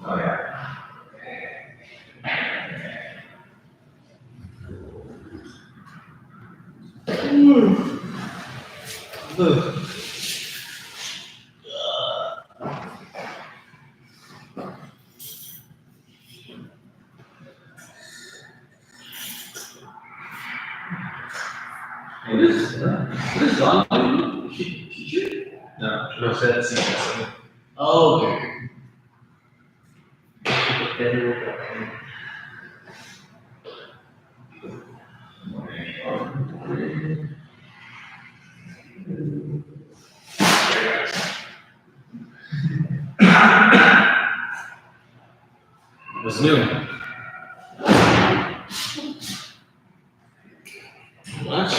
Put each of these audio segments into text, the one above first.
Oh, yeah. What is Dawn doing? Is she teacher? No, that's it. Oh, okay. What's new? Lunch?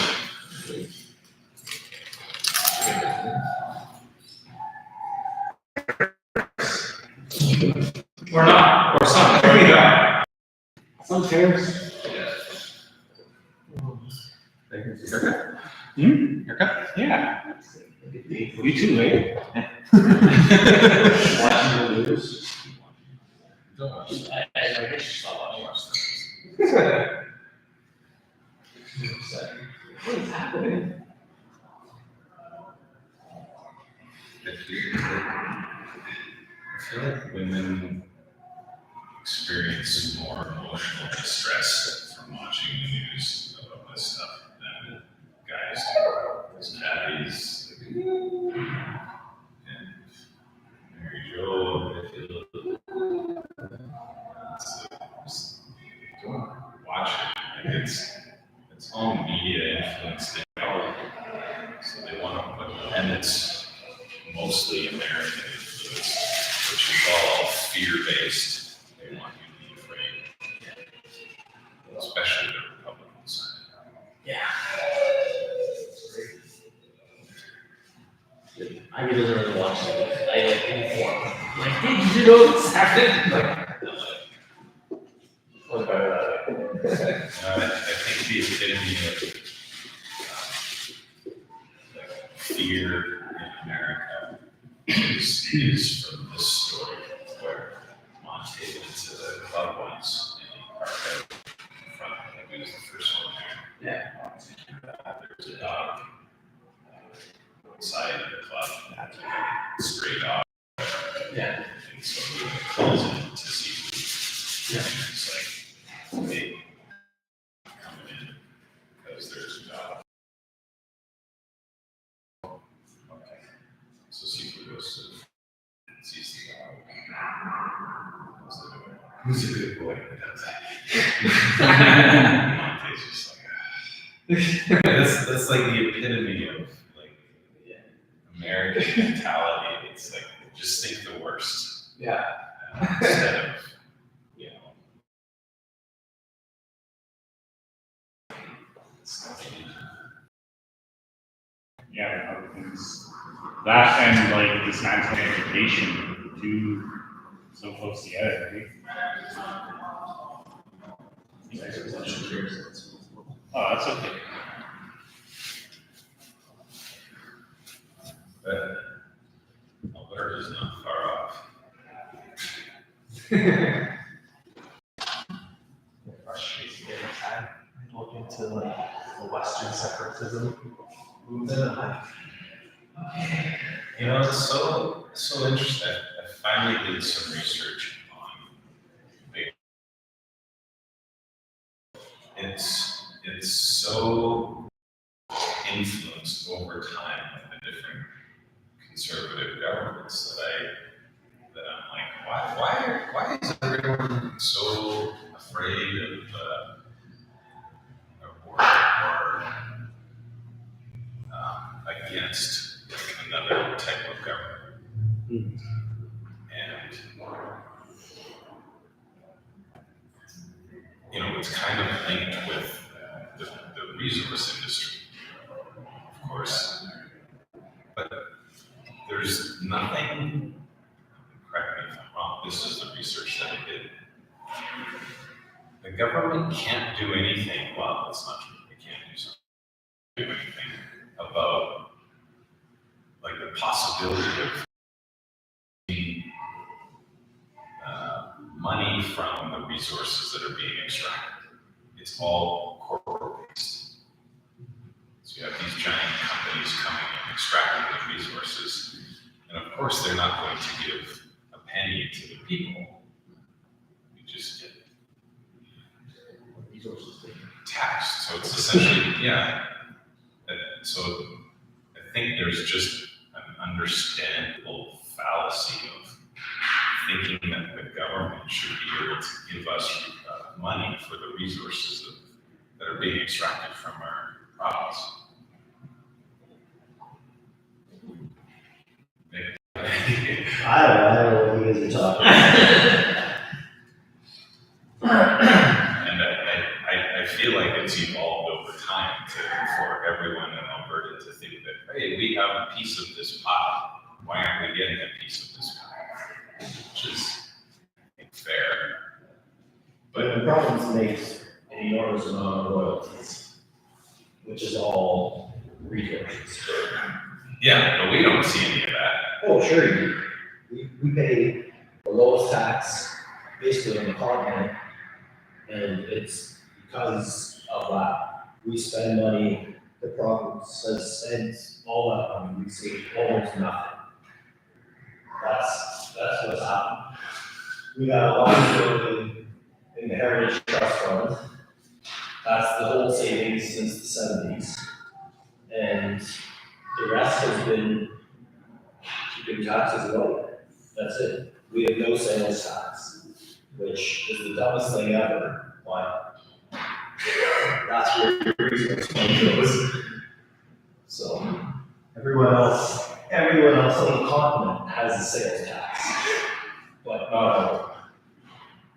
Or not, or some, or either. Some chairs. Haircut? Yeah. You too, eh? Watching the news. I guess you saw watch this. What is happening? I feel like women experience more emotional distress from watching the news about this stuff than guys do. There's Patty's and Mary Jo, I feel don't watch it. Like it's all media influenced. So they want to put, and it's mostly American influence, which is all fear-based. They want you to be afraid, especially the Republicans. Yeah. I really really watch it. I like inform. Like, hey, did you know this happened? Like, what about that? I think the epitome of fear in America is from this story where Monte went to the club once and he parked out in front of him. He was the first one there. Yeah. There's a dog outside of the club, like a stray dog. Yeah. And so he calls in to see. Yeah. And it's like, hey, coming in because there's a dog. Okay. So Seafood goes to sees the dog. Who's a good boy? Monte's just like, that's like the epitome of like American mentality. It's like just think the worst. Yeah. Instead of, you know. Yeah, Republicans. That and like dismantling education, two so close together, right? Oh, that's okay. But Alberta's not far off. I look into like the Western separatism movement. You know, it's so interesting. I finally did some research on big. It's so influenced over time by the different conservative governments that I'm like, why is everyone so afraid of or against another type of government? And you know, it's kind of linked with the resource industry, of course, but there's nothing, correct me if I'm wrong, this is the research that I did. The government can't do anything, well, it's not true, they can't do something. do anything about like the possibility of getting, money from the resources that are being extracted. It's all corporate based. So you have these giant companies coming and extracting the resources, and of course they're not going to give a penny to the people. You just get taxed. So it's essentially, yeah. So I think there's just an understandable fallacy of thinking that the government should be able to give us money for the resources that are being extracted from our province. I don't know what you guys are talking about. And I feel like it's evolved over time for everyone in Alberta to think that, hey, we have a piece of this pie. Why aren't we getting a piece of this pie? Which is fair. But the province makes an enormous amount of royalties, which is all resources. Yeah, but we don't see any of that. Oh, sure, we pay the lowest tax basically on the continent, and it's because of that. We spend money, the province has spent all that money, we save almost nothing. That's what's happened. We got a lot of in the Heritage Trust Fund. That's the whole savings since the 70s. And the rest has been keeping taxes low. That's it. We have no sales tax, which is the dumbest thing ever, but that's where your resource money goes. So everyone else on the continent has a sales tax, but not all.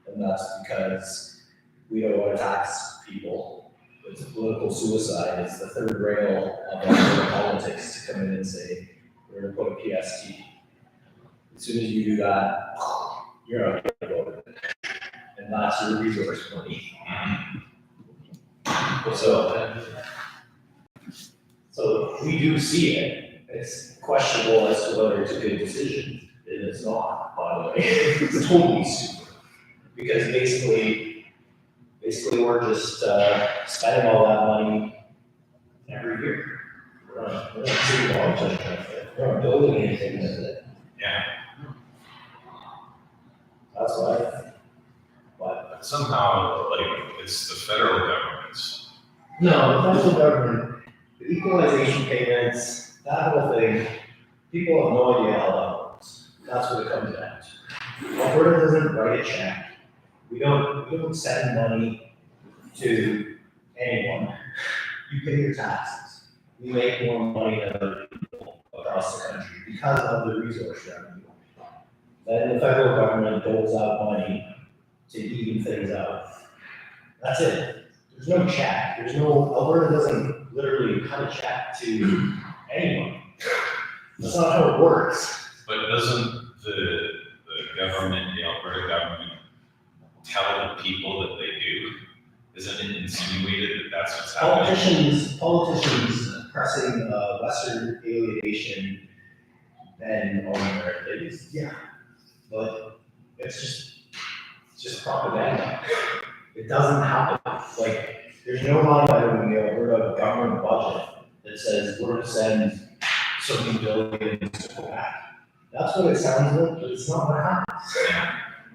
And that's because we don't want to tax people. It's political suicide. It's the third rail of our politics to come in and say, we're going to put a PST. As soon as you do that, you're not going to vote. And that's your resource money. So we do see it. It's questionable as to whether it's a good decision. And it's not, by the way. It's totally stupid. Because basically we're just spending all that money every year. We're not doing long-term benefit. We're not building anything with it. Yeah. That's why. But somehow, like, it's the federal government's. No, the federal government, the equalization payments, that whole thing, people have no idea how that works. That's what it comes down to. Alberta doesn't write a check. We don't send money to anyone. You pay your taxes. We make more money than other people across the country because of the resource revenue. Then the federal government doles out money to even things out. That's it. There's no check. Alberta doesn't literally cut a check to anyone. That's not how it works. But doesn't the government, the Alberta government, tell the people that they do? Isn't it insinuated that that's what's happening? Politicians pressing Western alienation and on their things, yeah. But it's just propaganda. It doesn't happen. Like, there's no line item in the Alberta government budget that says we're going to send so many billions to Quebec. That's what it sounds like, but it's not what happens.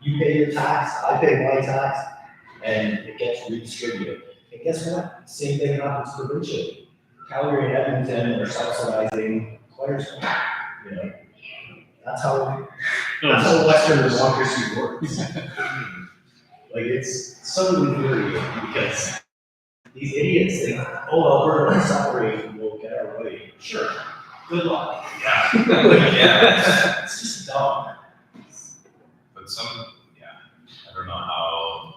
You pay your tax, I pay my tax, and it gets redistributed. And guess what? Same thing happens provincially. Calgary and Edmonton are subsidizing Claresholm. You know, that's how Western democracy works. Like, it's so infuriating because these idiots think, oh, Alberta will separate and we'll get our way. Sure. Good luck. Yeah. Yeah. It's just dumb. But I don't know how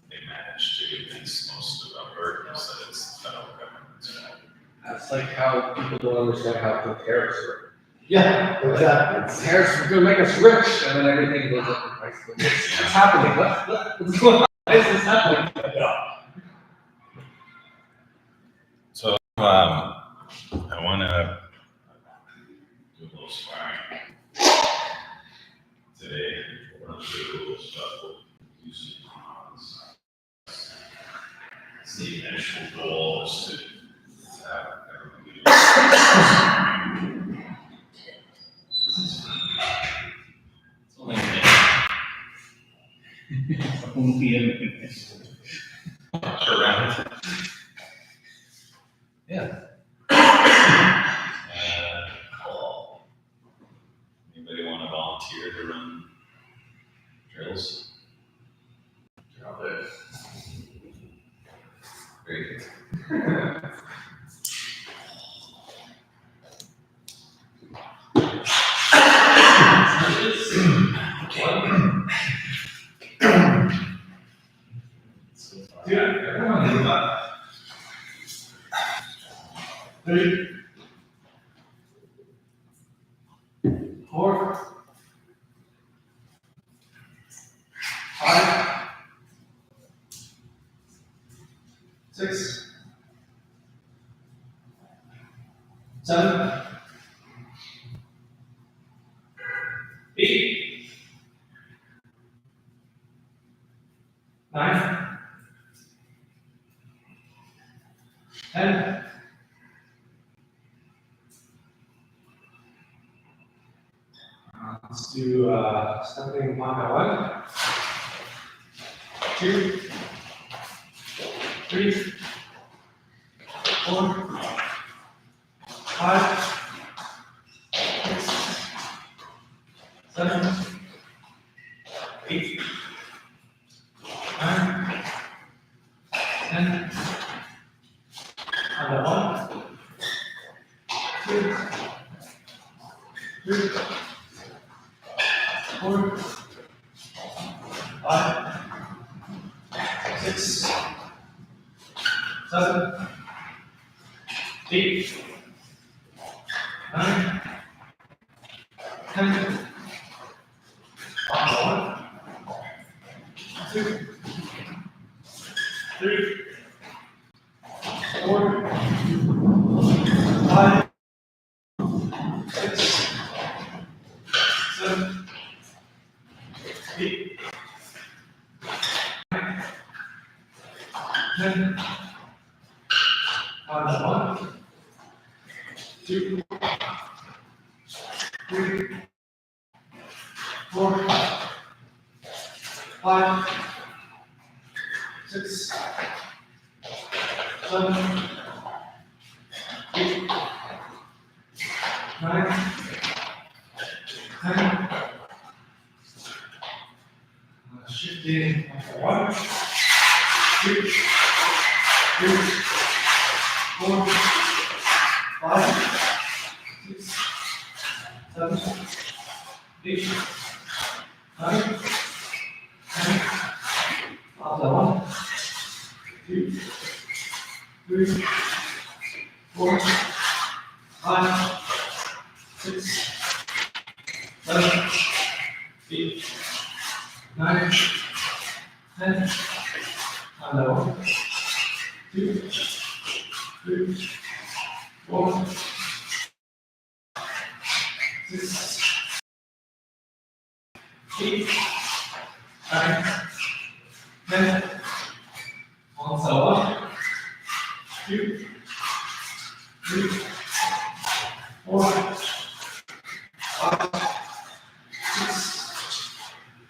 they managed to convince most of Albertans that it's the federal government's fault. That's like how people don't understand how the tariffs work. Yeah, exactly. Tariffs are gonna make us rich, and then everything goes up in price. What's happening? What's going on? Why is this happening? So I wanna do a little sparring today. We're gonna do a little stuff. We'll do some cons. It's the initial goal is to have everybody do sparring. It's only a minute. Won't be in it. Around. Yeah. Anybody want to volunteer to run drills? Very good. Dude, everyone do that. 3, 4, 5, 6, 7, 8, 9, 10. Let's do stepping pocket 1, 2, 3, 4, 5, 6, 7, 8, 9, 10. Another 1, 2, 3, 4, 5, 6, 7, 8, 9, 10. 1, 2, 3, 4, 5, 6, 7, 8, 9, 10. 1, 2, 3, 4, 5, 6, 7, 8, 9, 10. Shifting 1, 2, 3, 4, 5, 6, 7, 8, 9, 10. After 1, 2, 3, 4, 5, 6, 7, 8, 9, 10. Another 1, 2, 3, 4, 6, 8, 9, 10. Also 1, 2, 3, 4, 5, 6,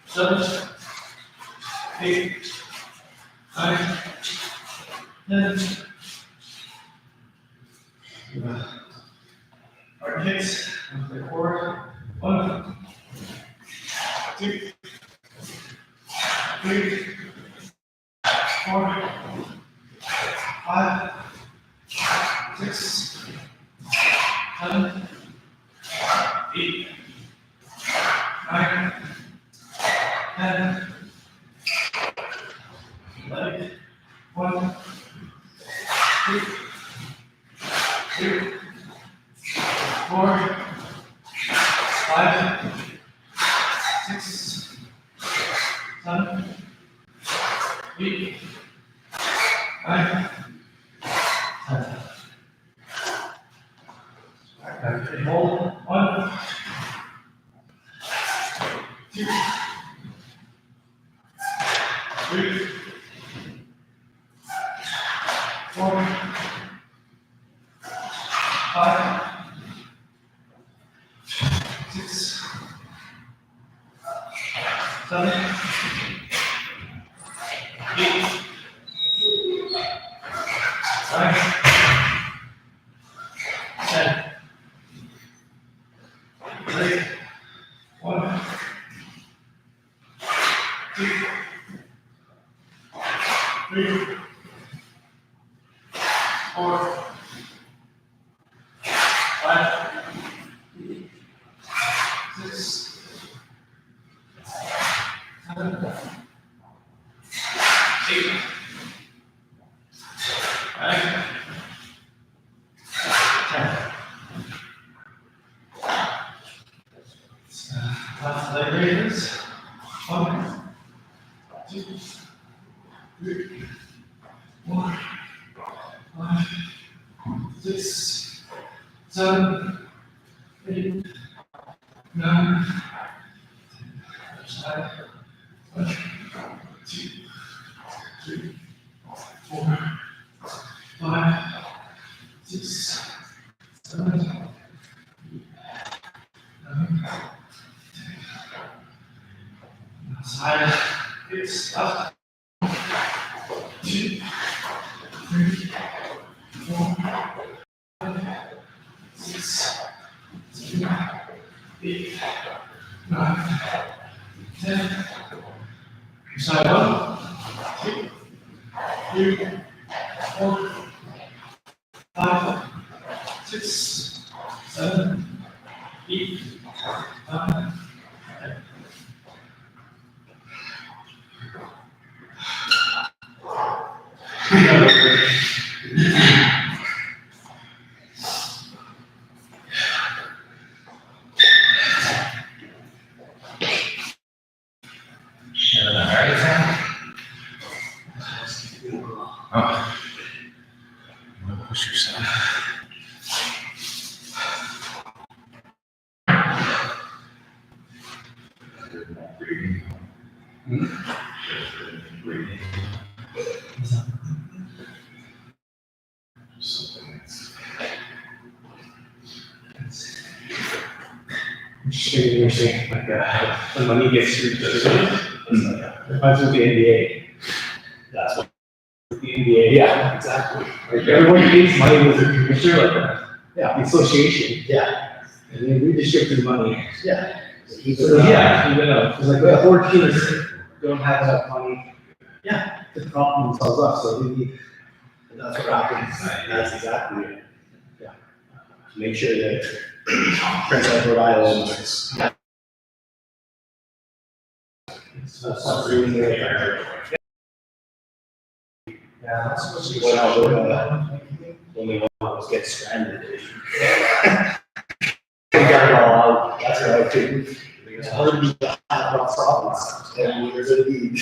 7, 8, 9, 10. Our kicks onto the core. 1, 2, 3, 4, 5, 6, 7, 8, 9, 10. Leg. 1, 2, 3, 4, 5, 6, 7, 8, 9, 10. Aye. 10. 3. 1. 2. 3. 4. 5. 6. 7. 8. 9. 10. Last leg raises. 1, 2, 3, 4, 5, 6, 7, 8, 9, 10, 2, 3, 4, 5, 6, 7, 8, 9, side, hips up. 2, 3, 4, 5, 6, 7, 8, 9, 10. Side 1, 2, 3, 4, 5, 6, 7, 8, 9, 10. Oh. Push yourself. Breathing. Something that's You're saying like when money gets redistributed, it runs with the NBA. That's what. The NBA, yeah, exactly. Like everyone pays money with the commissioner, like the association, Yeah. and they redistribute the money. Yeah. So, yeah, even though, because like the 4 teams don't have enough money. Yeah. To prop themselves up, so we need. That's what happens. That's exactly it. Yeah. Make sure that Prince Edward Island. Yeah, that's what When Alberta, when we almost get stranded. We got it all out, that's what I think. It's hard to be the hot province, and we're gonna be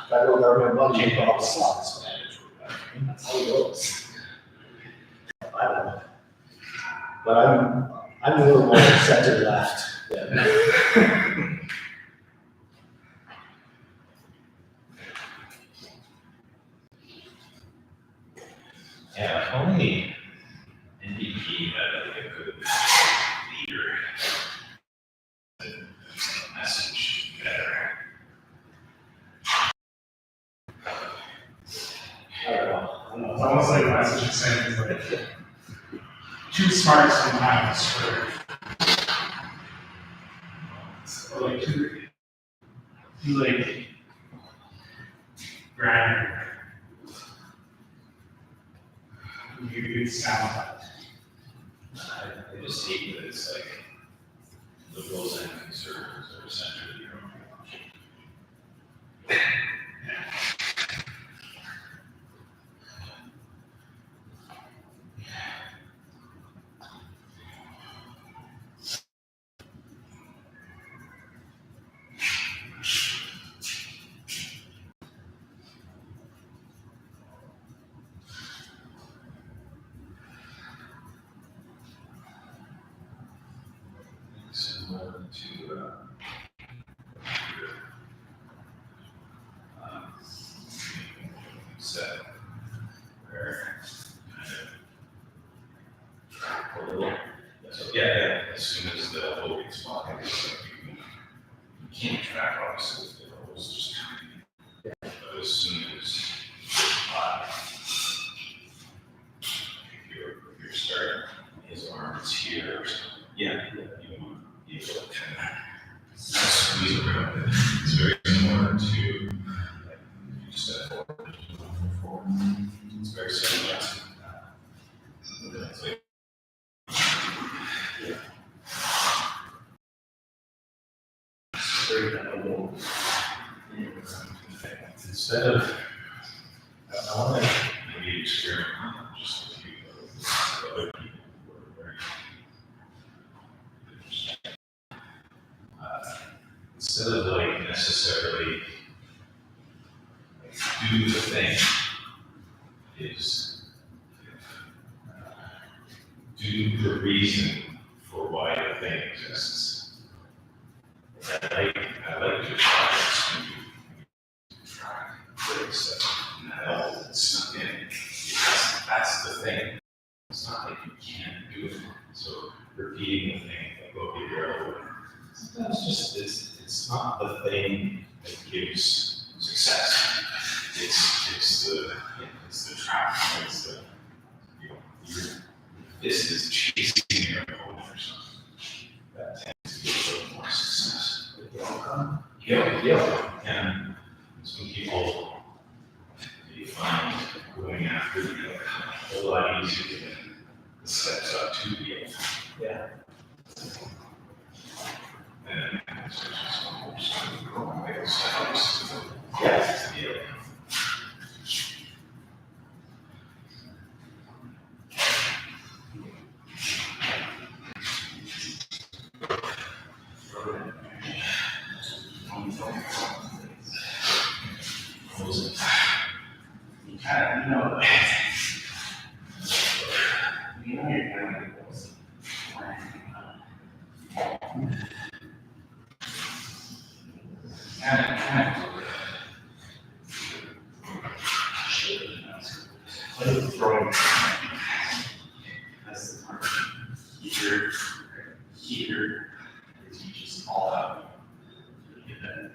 federal government budget problems. That's how it goes. I don't know. But I'm a little more center left. Yeah, if only NDP had like a good leader. Message better. I don't know. It's almost like the message is saying is like, too smart sometimes for, or like too like, grammar. You sound like. I just hate that it's like liberals and conservatives are essentially your own. Similar to set where kind of a little, so yeah, as soon as the vote gets spotted, it's like you can't track obviously the votes just but as soon as straight up a little. Instead of, I want to maybe experiment just a few other people who are very interesting. Instead of like necessarily do the thing, is do the reason for why the thing exists. I like to try no, it's not in. That's the thing. It's not like you can't do it. So repeating the thing, like go get your other way. Sometimes it's not the thing that gives success. It's the trap. It's the your fist is chasing your opponent or something. That tends to get a little more success. Yeah. And some people you find going after the a whole lot easier than the steps up to the other. Yeah. And so just going big steps. Yeah. Yeah. You kind of, you know, you're kind of close. Throwing. That's the part. Here, you just all out. You get that.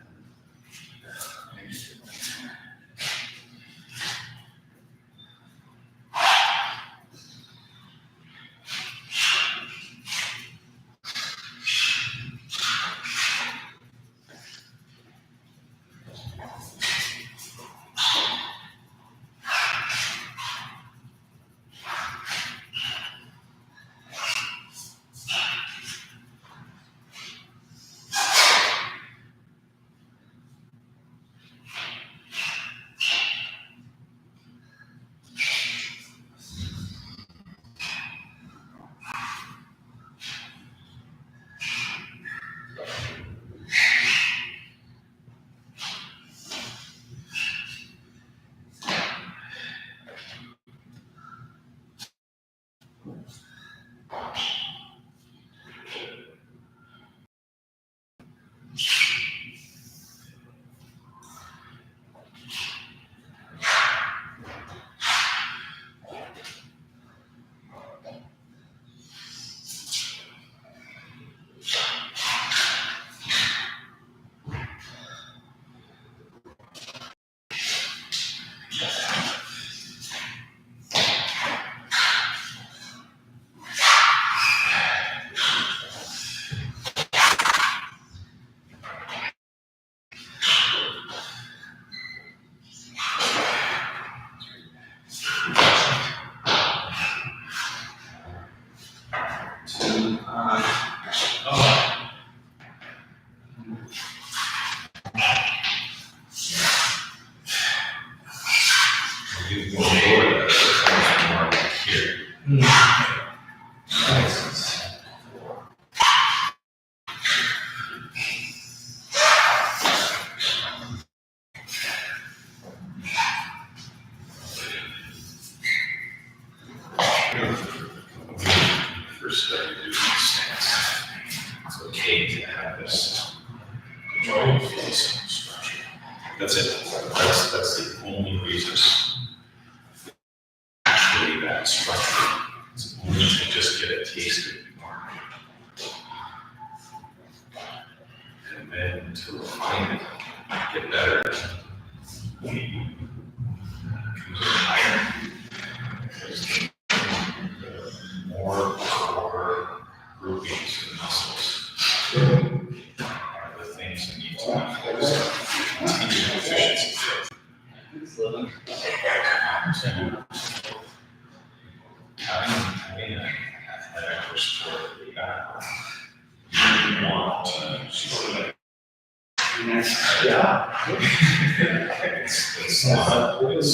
You can lower that, so it's more like here. That makes sense. First started doing this stance. It's okay to have this control face structure. That's it. That's the only reason. Actually, that structure. It's only to just get a taste of it more. And then to refine it, get better. Comes higher. There's more core groupings and muscles are the things that need to be fixed. Continued efficiency. Having an athletic or sport that you want to sort of Yeah. It's not, it's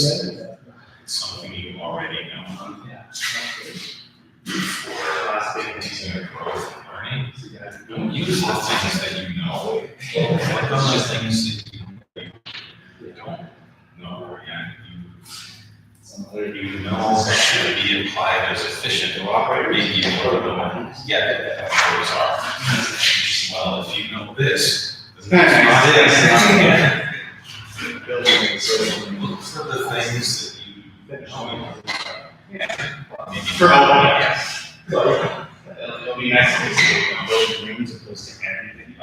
something you already know. For Last big continuing growth and learning, don't use the things that you know. Work on the things that you don't know yet. You know that should be applied as efficient. Maybe you don't know yet what those are. Well, if you know this, doesn't mean it's not this. Look for the things that you know. Maybe Yes. It'll be nice to see those rooms opposed to everything.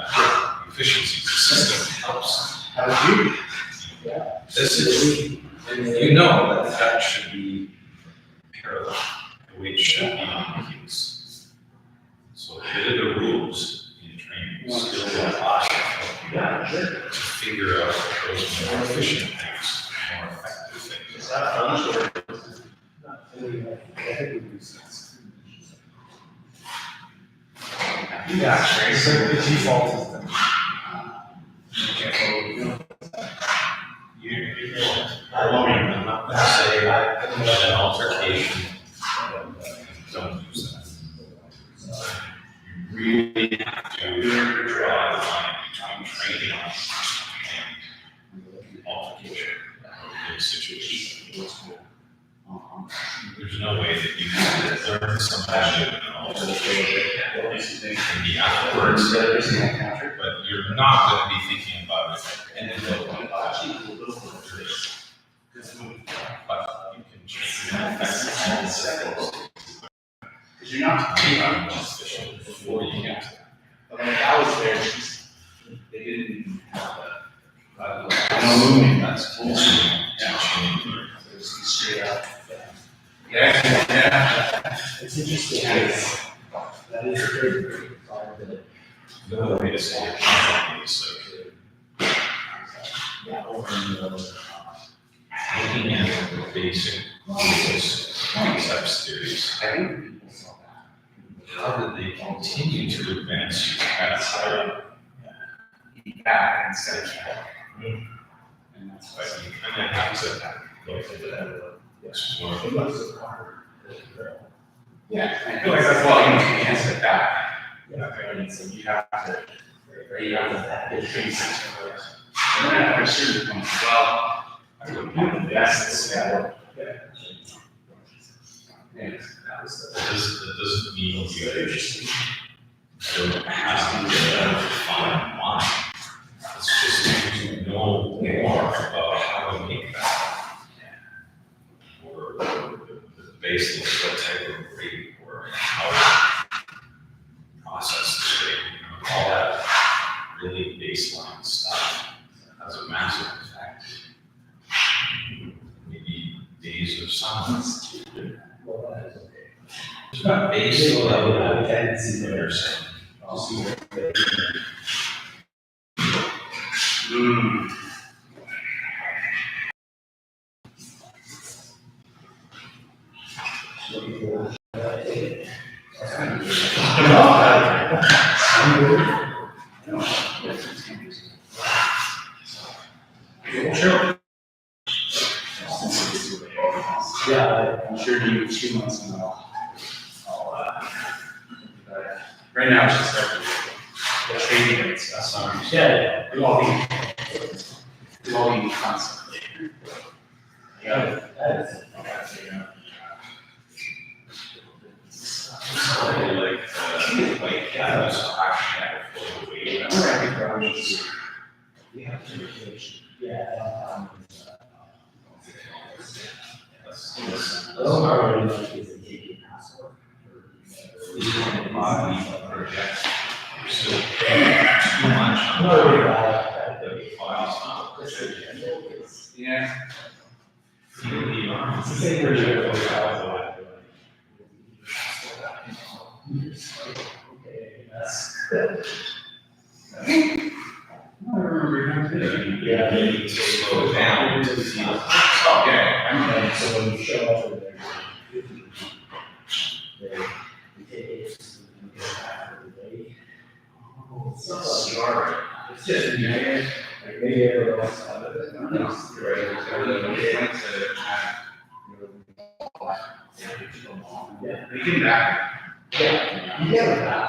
efficiency system helps. How do you? This is, you know that that should be parallel, the way it should be on the keys. So a bit of the rules in training still apply Yeah, sure. to figure out those more efficient things, more effective things. Is that fun or? Yeah, so the default is the. I'm not gonna say an altercation, don't use that. You really have to draw the line between training and altercation in a situation. There's no way that you can learn something new in an altercation and be afterwards, but you're not gonna be thinking about it and then go, but you can change that. Because you're not Be more efficient before you get to that. But when I was there, they didn't have that. No movement. That's also Straight up. Yeah. It's interesting. That is a very the other way to say it is like Yeah, over and over. looking at the basic rules, concepts, theories. I think people saw that. How did they continue to advance you past that? Back instead of back. And that's why But you kind of have to go to the explore. Yeah, I feel like that's why you can't sit back. And so you have to, you have to get things. And then I'm sure it comes, well, I wouldn't have the best. Yeah. That doesn't mean you don't have to define why. It's just to know more about how to make that. Or the basis, what type of rate, or how to process the rate, all that really baseline stuff has a massive effect. Maybe days of silence. It's not base level of tendency that are saying. Yeah, I'm sure you 2 months from now. Right now, it's just the trading rates, that's not. Yeah. Do all the constantly. Yeah. Like that was actually still too much on the body's not Yeah. really on. It's the same version of You need to slow down to feel. Okay. So when you show up over there, they take it and get back for the day. Oh, it's not like you are. It's just, you know, like maybe everyone else have it. Yeah. They came back. Yeah. Yeah.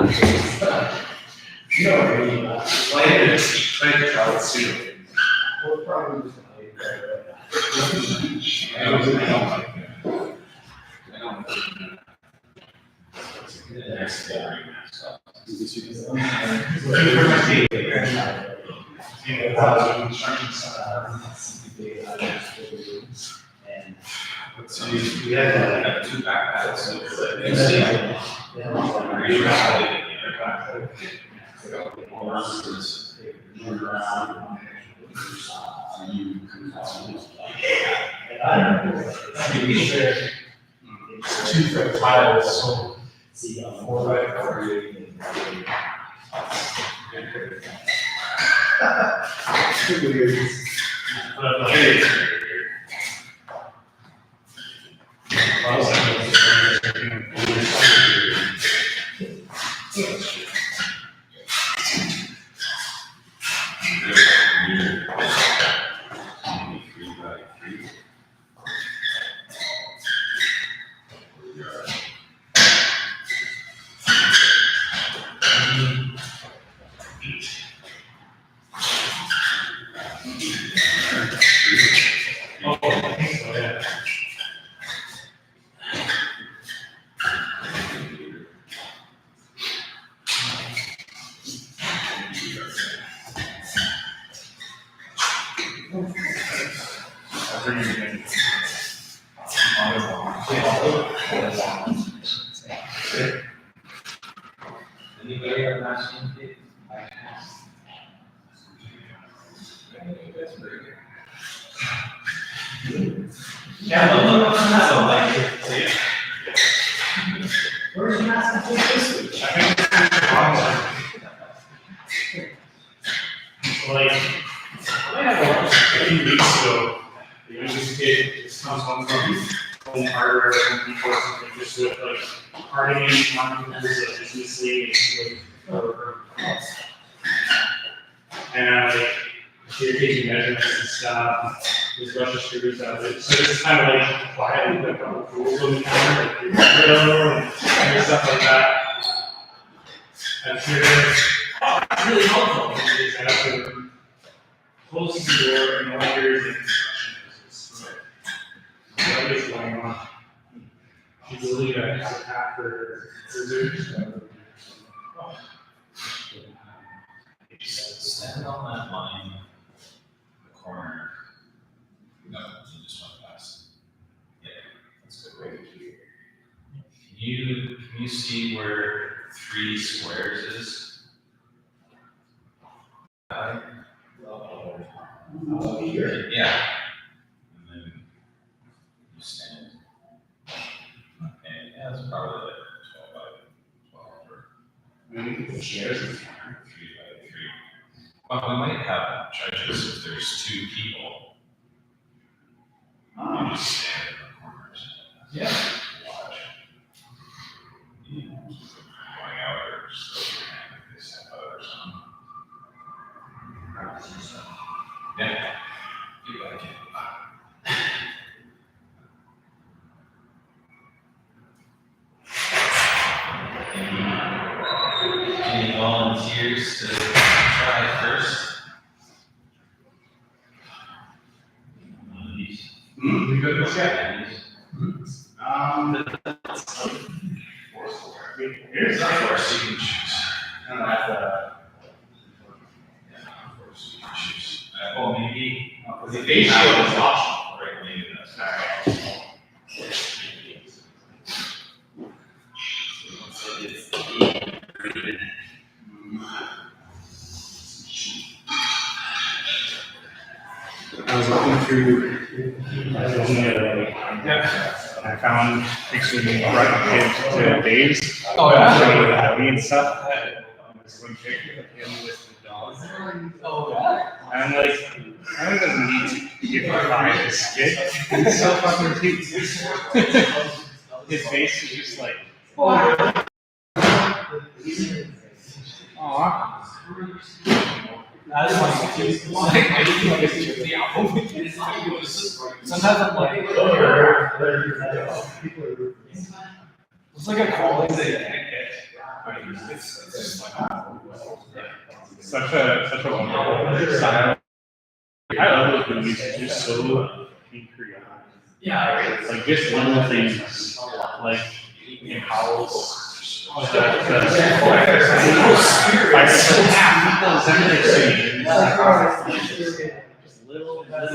You know, I mean, Like to travel soon. we're probably just gonna leave it I don't like the next day. And. So we had two backpacks. So Two for pilots, so. See, 4x4. Anybody have masking tape? Yeah, no, that's all like it. Where's the mask this week? Like, a few weeks ago, the users kid just comes home from home hardware and people or something, just with like hardening, non-computers, like business leads, and like, you're taking measurements and stuff, there's a bunch of screws out of it, so it's kind of like quietly, like, a couple tools on the counter, like, and stuff like that. And so it's really helpful, because I have to close the door and no one hears the construction business. What is going on? She's really got a pack for scissors. Stand on that line, in the corner. No, you just went past. Yeah, that's a good way to do it. Can you see where 3 squares is? here. Yeah. And then you stand. And yeah, it's probably like 12 by 12 or The chairs. 3 by 3. Well, we might have judges if there's 2 people. You just stand in the corners. Yeah. Watch. You know, going out or just throw your hand if they step out or something. Yeah. You like it. Any volunteers to try first? We good with that? Here's Of course, you can choose. that's Yeah, of course, you can choose. Well, maybe. the face shield is optional. Right, maybe that's. I was looking through, I found actually brought kids to Dave's. Oh, yeah? Showing the Audi and stuff. There's one picture of him with the dog. Oh, yeah? And I'm like, I doesn't need to give a guy this kid. He's so fucking cute. His face is just like, aw. That's my excuse. Like, I just feel like it's just the album. It's not even just- Sometimes I'm like, oh, it's like a calling that you can't get. Such a wonderful style. I love those movies, it's just so patriotic. Yeah, right. Like just little things, like in Howl's. Like just little moments.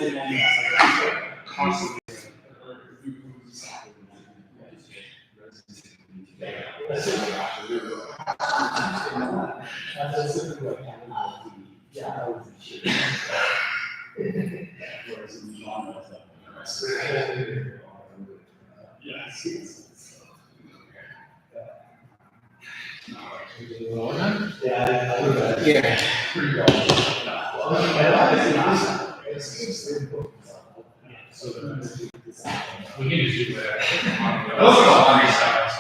Yeah. We can just do that. Those are all funny stuff.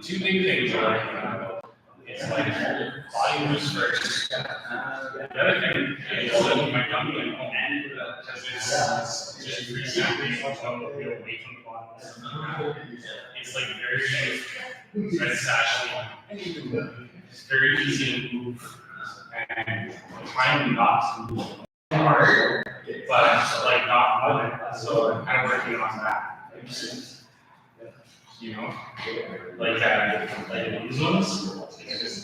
Two big things are like, it's like body moves first. The other thing is that my company, because it's just recently, so real weight on the bottom. It's like very, it's actually, it's very easy to move and trying not to move hard, but like not moving, so I'm kind of working on that. You know, like these ones,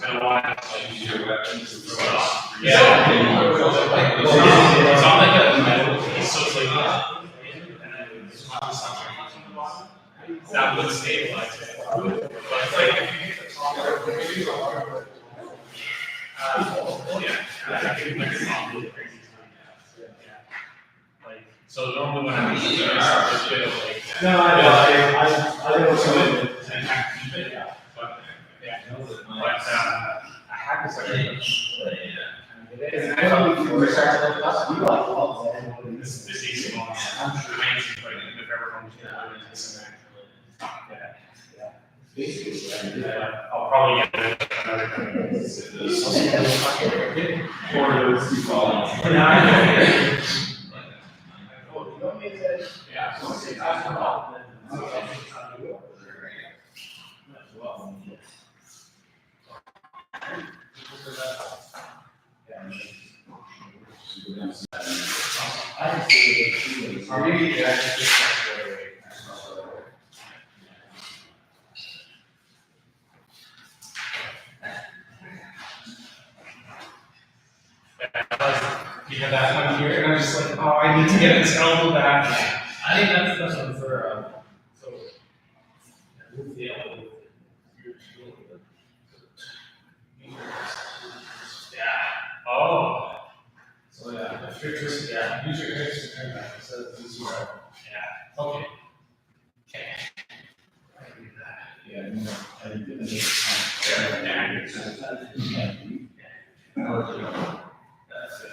I don't want to use your weapons. Yeah. It's on like a metal piece, so it's like that. And then it's not something on the bottom. That would stabilize it. But it's like if you hit the top, yeah, like it's not really crazy. Like, so normally when I'm using it, it's a bit of like. No, I don't know. But I had this And I know we started like us, we like all that. this easy one. I'm sure like if ever comes to I'll probably get another Or those two following. You have that one here, and I'm just like, oh, I need to get his elbow back. I think that's the one for, so. Move the elbow. Yeah. Oh. So yeah, the triggers, yeah, use your hips to turn back, so it's easier. Yeah. Okay. Okay. I can do that. Yeah, no, I think that That's it.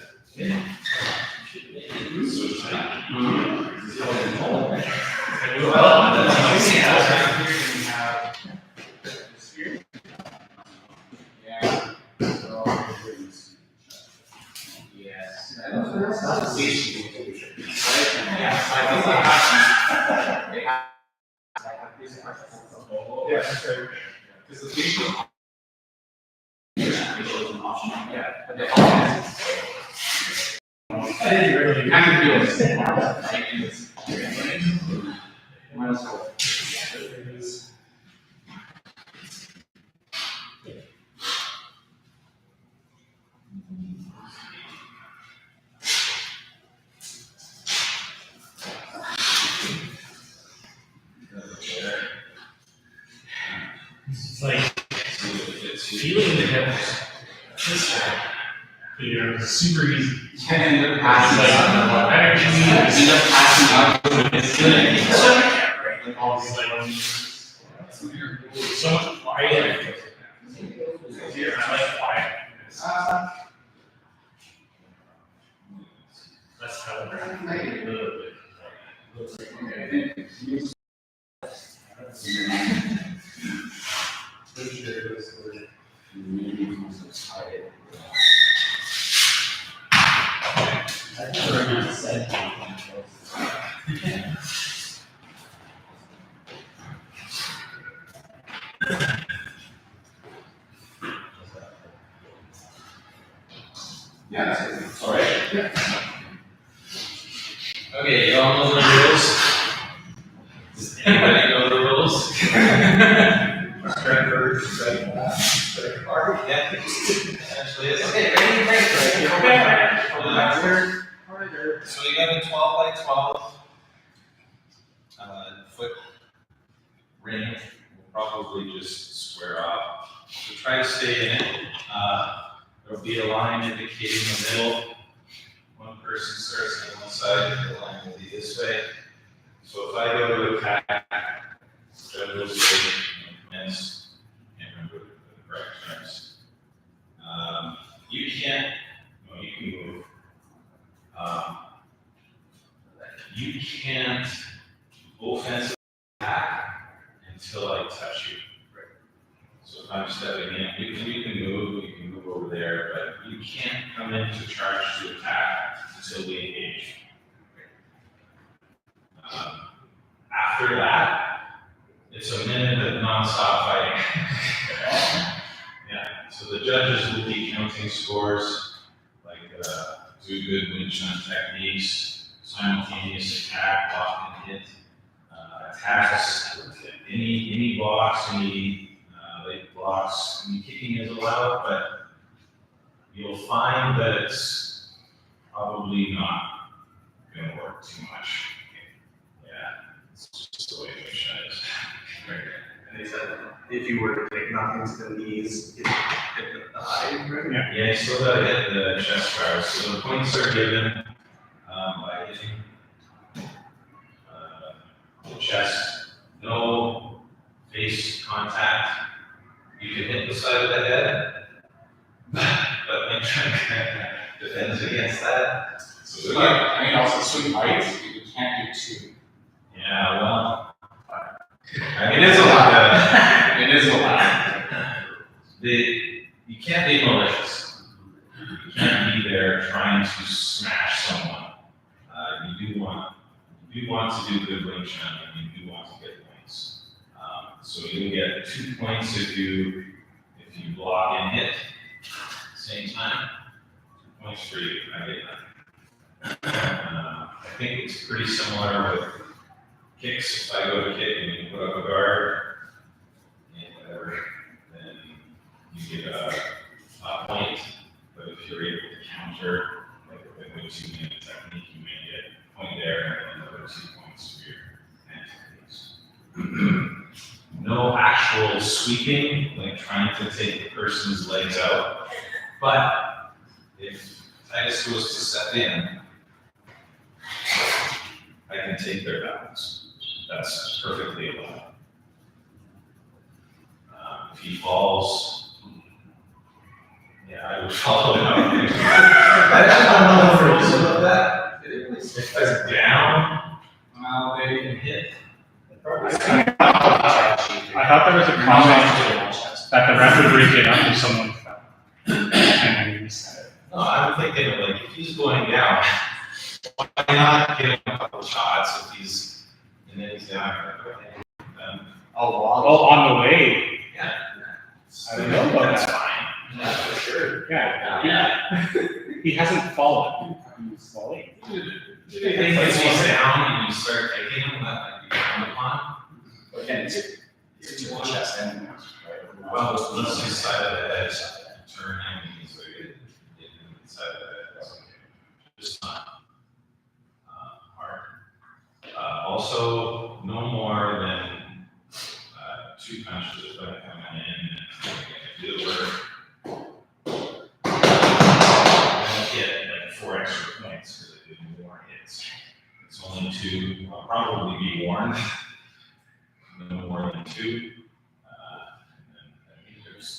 Because the facial. I didn't really. Kind of feels. Might as well. It's like feeling the hips. This way. You know, it's super easy. End up passing out. Energy. End up passing out. It's good. Like all these like so much quiet. Here, I like quiet. That's how I think we're gonna set. Yeah. All right. Okay, you all know the rules? Does anybody know the rules? Strike first, strike last, strike hard. Yeah, essentially it's. Okay, ready, break. So you got a 12 by 12 foot ring. We'll probably just square off. So try to stay in it. There'll be a line indicating the middle. One person starts on one side, the line will be this way. So if I go to attack, judge will say, commence, can't remember the correct terms. You can't, no, you can move. You can't offensively attack until I touch you. So if I'm stepping in, you can move over there, but you can't come in to charge to attack until we engage. After that, it's a minute of nonstop fighting. Yeah, so the judges will be counting scores, like do good wing chun techniques, simultaneous attack, block and hit, attacks, any blocks, any late blocks, any kicking is allowed, but you'll find that it's probably not going to work too much. Yeah, it's just the way wing chun is. And they said, if you were to take nothing to the knees, hit the eye, right? Yeah, you still gotta hit the chest bars. So the points are given by hitting the chest. No face contact. You can hit the side of the head, but make sure defends against that. So I mean, also swing heights, you can't do two. Yeah, well, It is allowed. It is allowed. You can't be malicious. You can't be there trying to smash someone. You do want to do good wing chun, and you do want to get points. So you'll get 2 points if you block and hit same time. 2 points for you. I get that. I think it's pretty similar with kicks. If I go to kick and you put up a guard and whatever, then you get a point. But if you're able to counter, like with a 2-minute technique, you may get a point there and another 2 points for your techniques. No actual sweeping, like trying to take the person's legs out. But if Titus goes to step in, I can take their balance. That's perfectly allowed. If he falls, yeah, I would follow it up. I don't know the rules about that. If it's down, well, they can hit. I thought there was a comment that the ref would break it up if someone fell. And then he said it. No, I'm thinking like if he's going down, why not give him a couple shots if he's and then he's down. Oh, on the way. Yeah. I don't know about That's that. fine. Yeah, for sure. Yeah. He hasn't fallen. He's falling. If he's down and you start taking him, that might be frowned upon. Again, it's your chest and right? Well, let's just side of the head, turn him, and he's like, get him inside of the head, that's okay. Just not, hard. Also, no more than, 2 punches by coming in, and do the work. I get like 4 extra points, because I did more hits. It's only 2, I'll probably be warned. No more than 2. And then I think there's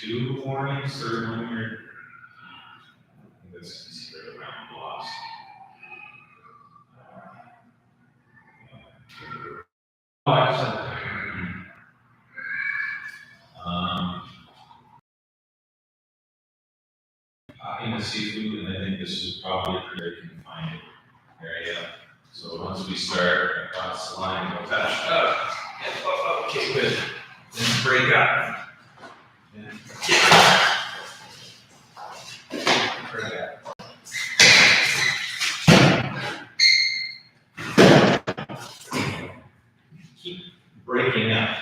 2 warnings or when you're, I think that's considered a round loss. very confined area. So once we start across the line, we'll touch up. Okay, good. Then break up. Then break up. Keep breaking up.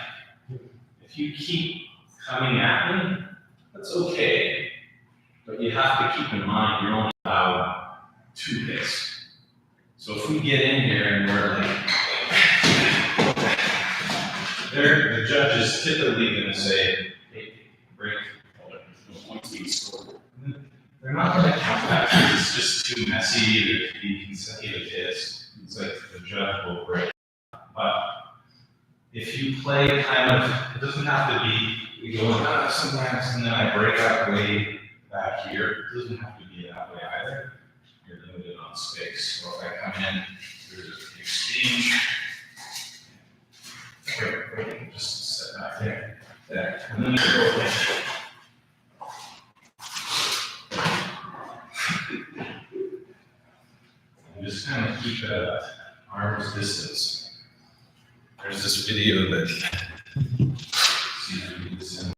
If you keep coming at me, that's okay. But you have to keep in mind, you're only allowed 2 hits. So if we get in here and we're like, the judge is typically gonna say, hey, break. They're not gonna count that, because it's just too messy to be consecutive hits. It's like the judge will break. But if you play kind of, it doesn't have to be, we go sometimes and then I break up way back here. It doesn't have to be that way either. You're limited on space. So if I come in, there's an exchange. Wait, just set back there. There. And then you go in. And just kind of keep it at arm's distance. There's this video that, see if we can listen.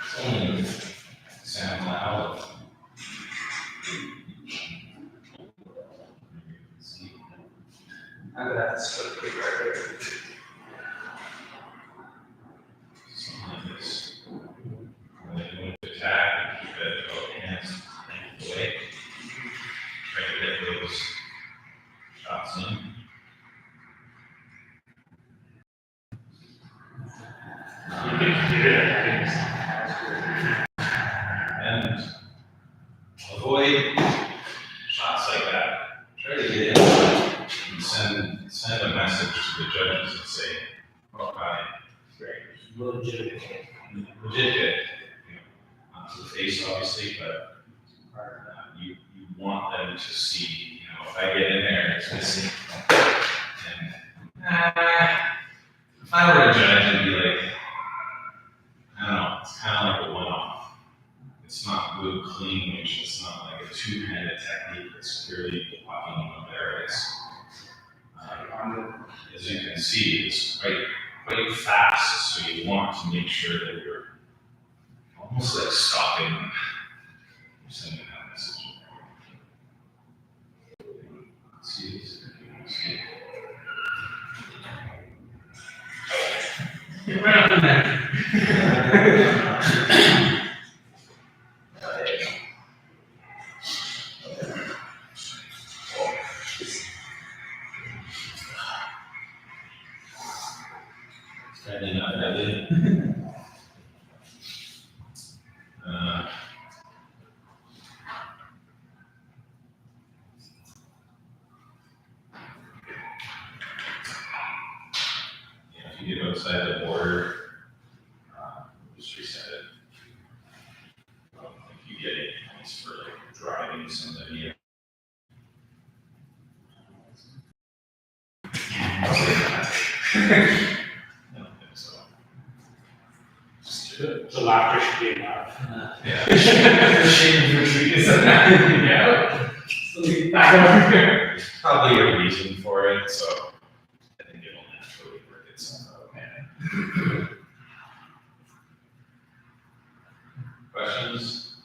It's only sound loud. I'm gonna have to split it right there. Something like this. And then you want to attack and keep it both hands away. Try to get those shots in. You can do it. And avoid shots like that. Try to get in and send a message to the judges and say, oh, hi, great. Legitimate. Legit hit, you know, not to the face obviously, but you want them to see, you know, if I get in there and it's missing. And if I were a judge, I'd be like, I don't know, it's kind of like a one-off. It's not good, clean, which it's not like a two-handed technique, it's purely blocking in the areas. As you can see, it's quite fast, so you want to make sure that you're almost like stopping them. You're sending that message. See this? See. Right on there. Apparently not deadly. Yeah, if you get outside the border, just reset it. If you get any points for like driving somebody. I don't think so. Just do it. The laughter should be allowed. Yeah. There's probably a reason for it, so I think it'll naturally work itself out. Questions?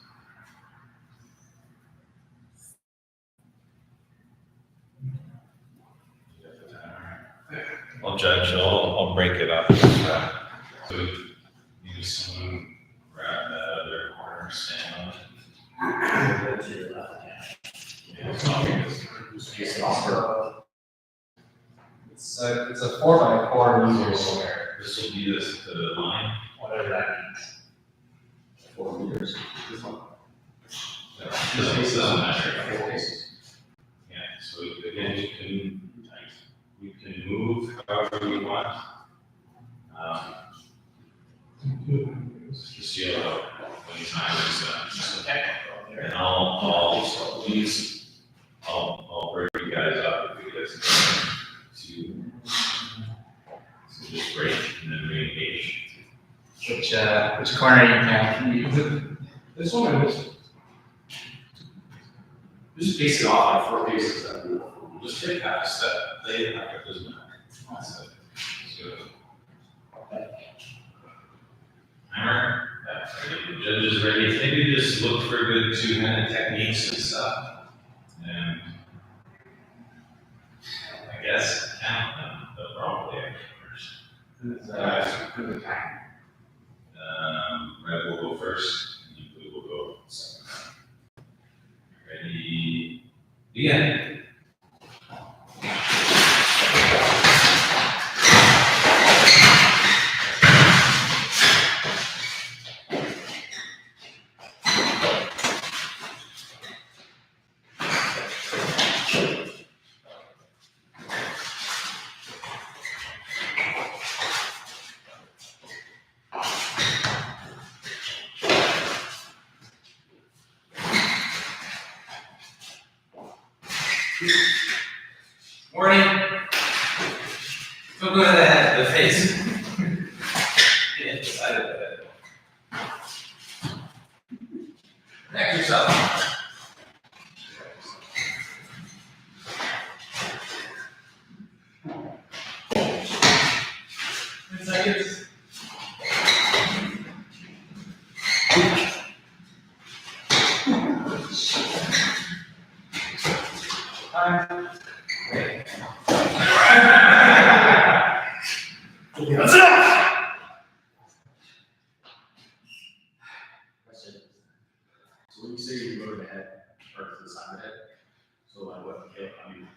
Well, Judge, I'll break it up. So you just someone grab that other corner, stand on it. Go to your left hand. Yeah, it's not because It's a 4x4 meter square, this will be this to the line. Whatever that means. 4 meters. This one. This doesn't matter. Yeah, so again, you can move however you want. Just yell out when times just and I'll bring you guys up which corner you can. This one or this? Just base it off like 4 pieces of wood. We'll just take half a step, they have it, doesn't matter. That's it. So. Hammer, the judges ready, maybe just look for good two-handed techniques and stuff. And I guess count them, but probably first. Red will go first, and blue will go second. Ready, begin. Morning. Feel good at the head, the face. Yeah, side of the head. Next yourself. 10 seconds. Time. Great. That's enough! Question. So when you say you go to the head, or to the side of the head, so like what, I mean,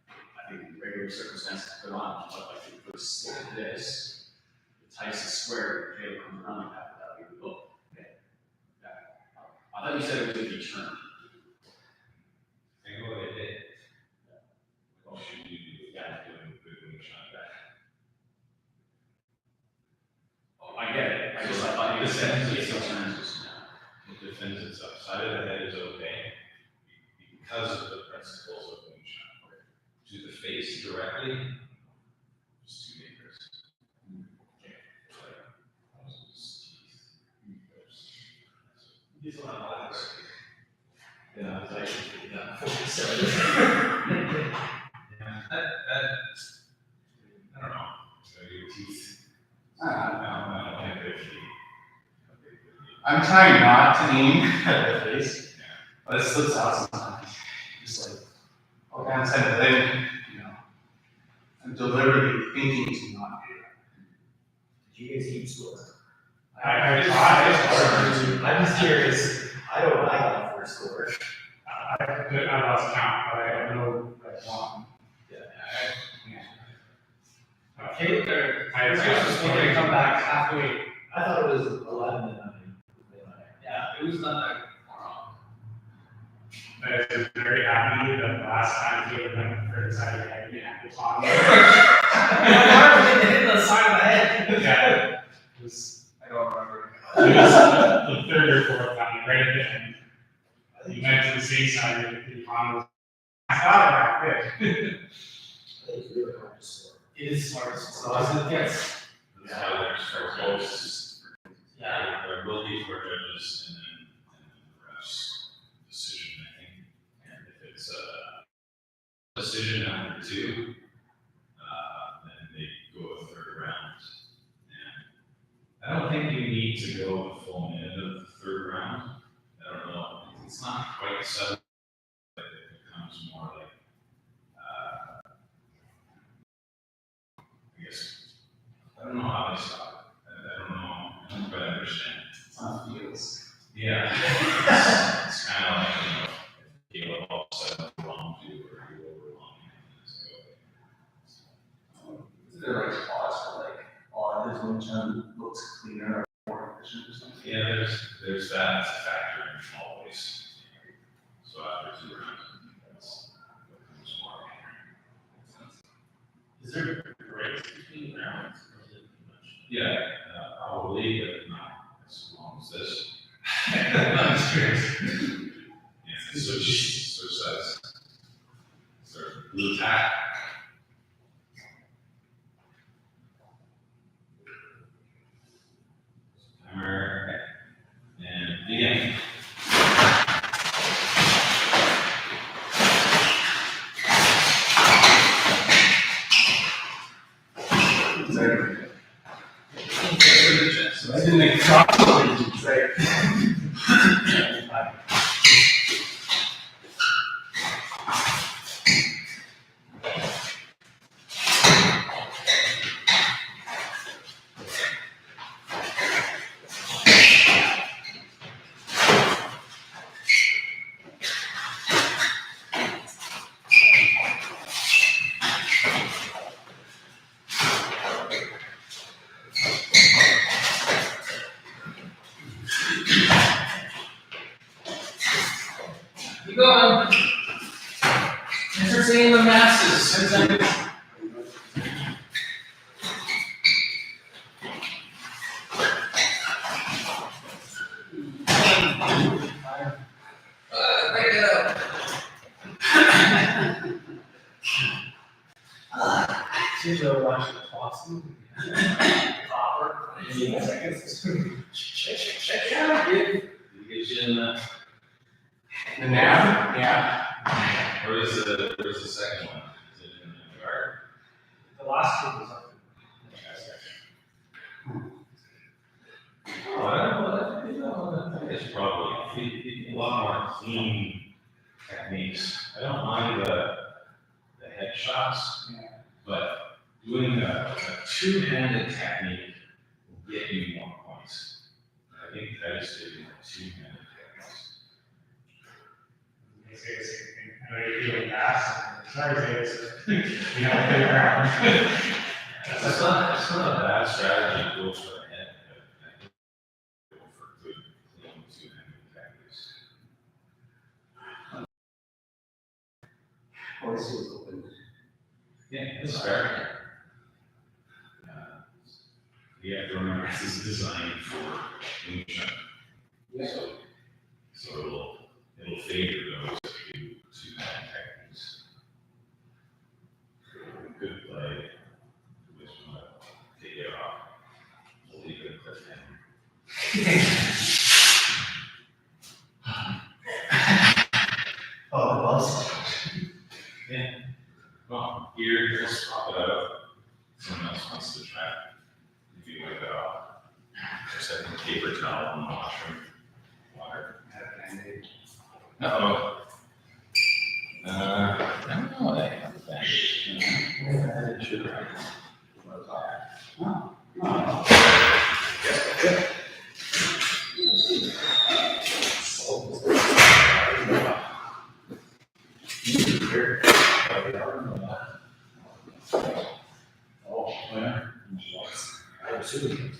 I think in regular circumstances put on, but like if you put a stick like this, the Tyson square, the tail comes around like that, that would be the look. Okay. Yeah. I thought you said it was gonna be turned. Think what I did. What should you do? You gotta do a good wing shot back. Oh, I get it, I thought you said it was turned just now. It defends itself. Side of the head is okay because of the principles of wing shot. To the face directly, just 2 meters. Okay. These are not all this. Yeah, it's actually, yeah. I don't know. So your teeth. I don't think they're I'm trying not to aim at the face, but it slips out sometimes. Just like, all kinds of thing, you know. I'm deliberately thinking to not do that. Did you guys keep score? I tried. I'm just curious, I don't know what I got for a score. I lost count, but I don't know like one. Okay, I was just going to come back halfway. I thought it was 11 and 9. Yeah, it was not that far off. I was very happy that the last time he went for the side of the head, yeah, it was on. Hit the side of the head. Yeah, it was, I don't remember. It was the third or fourth time, right at the end. You went to the same side of the pond. I thought it back there. It's really hard to score. It is smart. So I was guess. That's how they're so close. Yeah. There will be 4 judges and then the refs decision, I think. And if it's a decision after 2, then they go a 3rd round. And I don't think you need to go a full minute of the 3rd round. I don't know. It's not quite so. But it becomes more like, I guess, I don't know how they stop it. I don't know. I don't quite understand. It's on feels. Yeah. It's kind of like, you know, Caleb all of a sudden wrong to or you over wrong. Is there like pause for like, oh, this one turn looks cleaner or more efficient or something? Yeah, there's that factor in always. So after 2 rounds, that's what comes more. Is there breaks between rounds? Or is it too much? Yeah, probably, but not as long as this. I'm curious. Yeah, switch sides. Start blue tack. in the cross right? Keep going. Entertain the masses. Break it up. She's really watching the Fox movie. Copper. 15 seconds. Check it out, kid. Get you in the. The nap, yeah. Where's the second one? Is it in the yard? The last one was up. Oh, I don't know, I think it's probably a lot more clean techniques. I don't mind the headshots, but doing a two-handed technique will get you more points. I think that is doing a two-handed techniques. They say the same thing. I know you're feeling fast. Sorry, say this. You know, play around. That's not a bad strategy to go for the head, but I think go for good, clean two-handed techniques. Voice was open. Yeah, it's fair. You have to remember, this is designed for moonshine. So it'll favor those who do two-hand techniques. Good play. We just want to take it off. We'll leave it at Oh, the bus. Yeah. Well, here, just swap it out. Someone else wants to try it. If you wipe it off. Just have a paper towel and washroom. Water. Uh-oh. I don't know, I have a bandage. Oh, yeah. I'm assuming.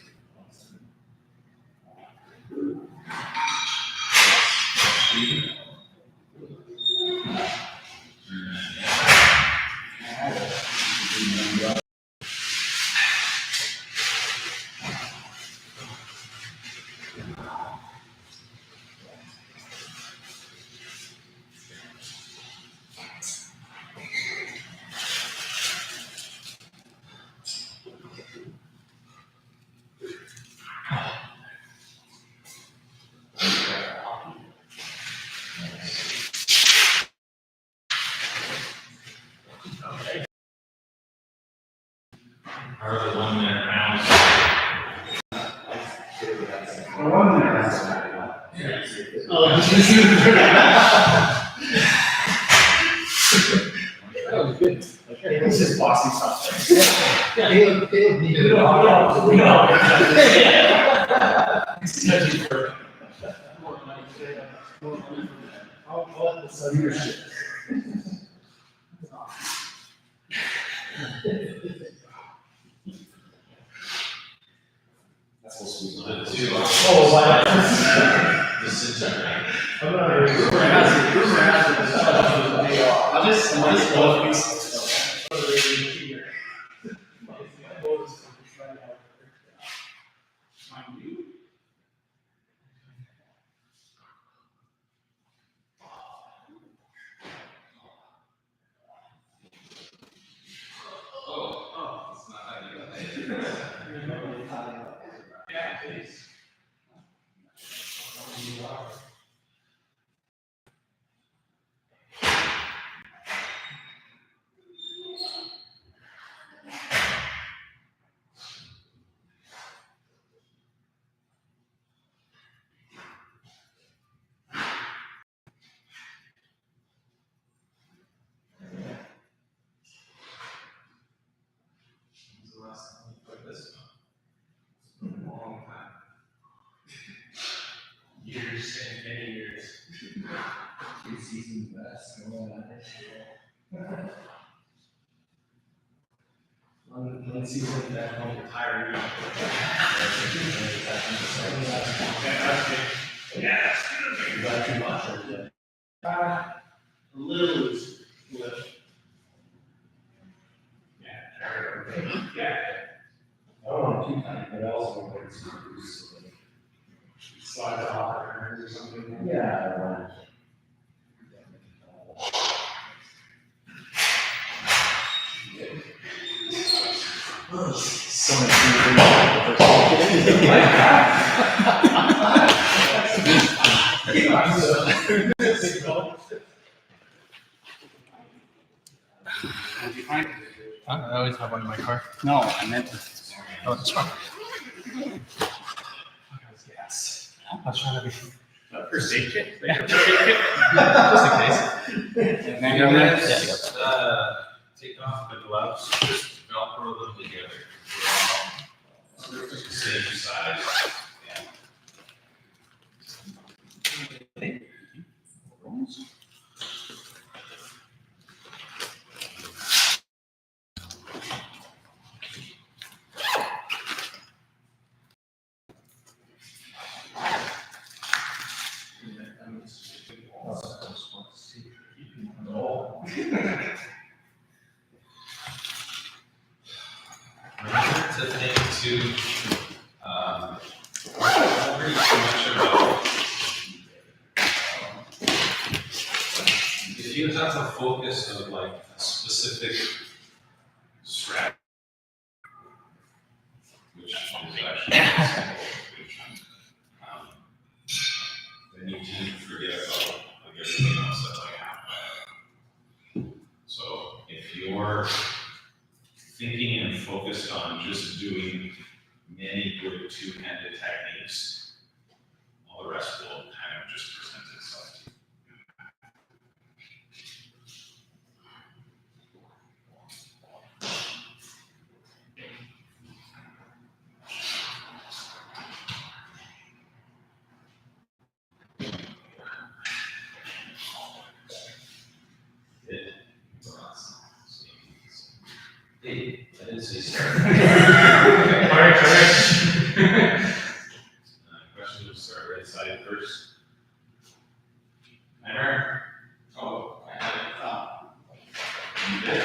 Are the 1 minute rounds. The one there. That was good. It's just bossy stuff. Caleb needed it. Leadership. That's supposed to be. The two. Oh, why? This is right. I'm not really. Rumor has it. I'll just go with these. Oh, it's not how Yeah, it is. Season best, one season that won't retire. Yeah. Is that too much or is it? A little loose. Yeah. I don't want too tight, but I also want it to be loose. Slide off or something. Yeah, I want it. So much. Did you find it? I always have one in my car. No, I meant to. Oh, that's fine. I was trying to be. First aid kit? Just in case. And then you're next. Take off the gloves, just Velcro them together. Same size. Remember to think too, don't worry too much about, if you have a focus of like a specific strategy, which is actually, then you can forget about like everything else that's like happening. So if you're thinking and focused on just doing many good two-handed techniques, all the rest will kind of just present itself to you. Hey, I didn't say start. Alright. Question will start right side first. Enter. Oh, I had it. You did?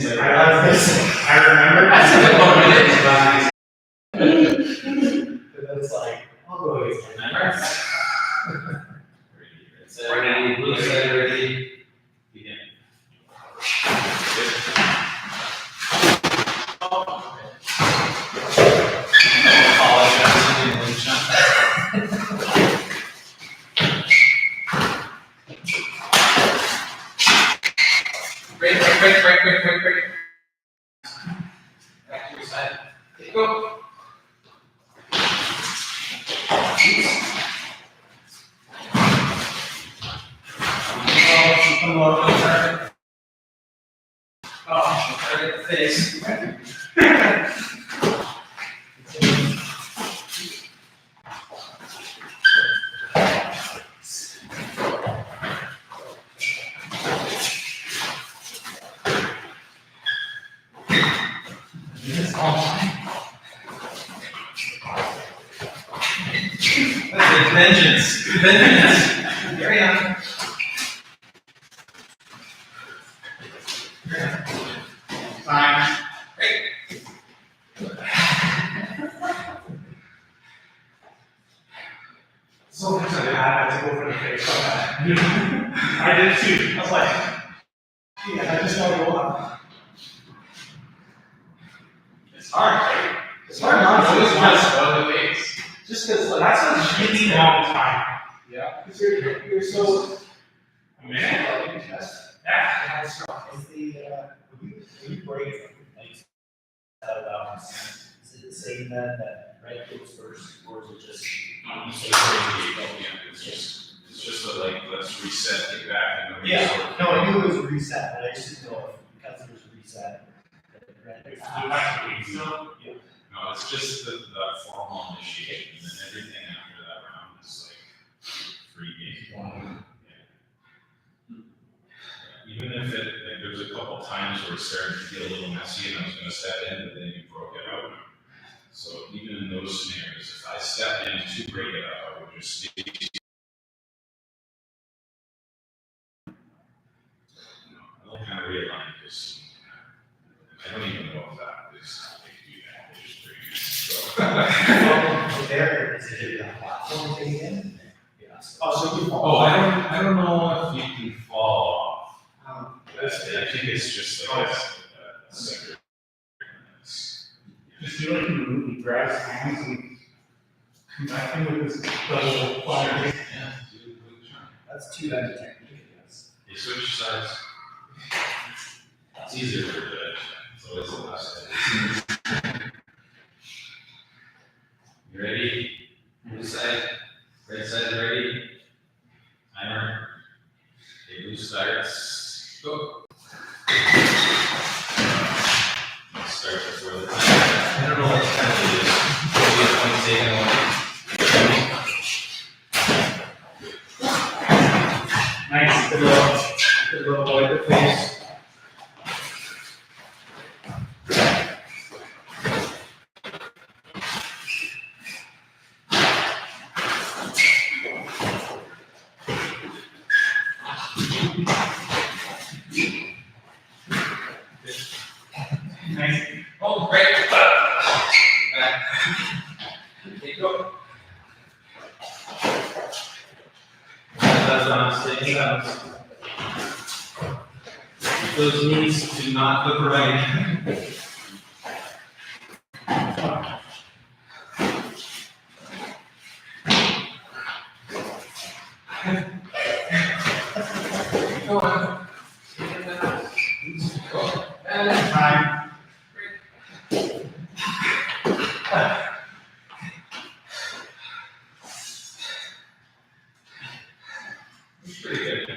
You did. I remember. It's like, I'll go with it. Ready, blue side ready, begin. Break. Back to your side. Go. Right face. Vengeance. Carry on. Time. So much I had to go for the face. I did too. I was like, yeah, I just want to go on. It's hard, right? It's hard not to. Always just go the face. Just because, like, That's a really long time. Yeah. Because you're so. A minute? Yeah. It's the, when you break it, like, out of balance, is it saying that right goes first, or is it just? It's just a like, let's reset, get back and. Yeah, no, I knew it was a reset, but I just didn't know if because it was a reset. Do you like to eat still? No, No, it's just that formal initiation, and then everything after that round is like free game. Even if it, like, there's a couple times where it started to get a little messy and I was gonna step in, but then you broke it out. So even in those scenarios, if I stepped in to break it up, I would just stay. I'll kind of realign this. I don't even know if that is how they do that, they just bring it. So. Well, there, is it a platform thing again? Yes. Oh, so you fall. Oh, I don't know if you can fall off. I think it's just like a second. Just feel like he grabs his hands and comes back in with his double fire. Yeah, do a good job. That's too bad technique, I guess. You switch sides. It's easier for the, it's always the last side. You ready? Blue side, red side ready? Timer. Okay, blue starts. Go. Start before the time. I don't know what time it is. Maybe a 20 second one. Nice. Good little boy, good face. Nice. Oh, great. Back. Okay, go. That's on staying up. Those knees do not look right. Go on. Go. And Time. pretty good.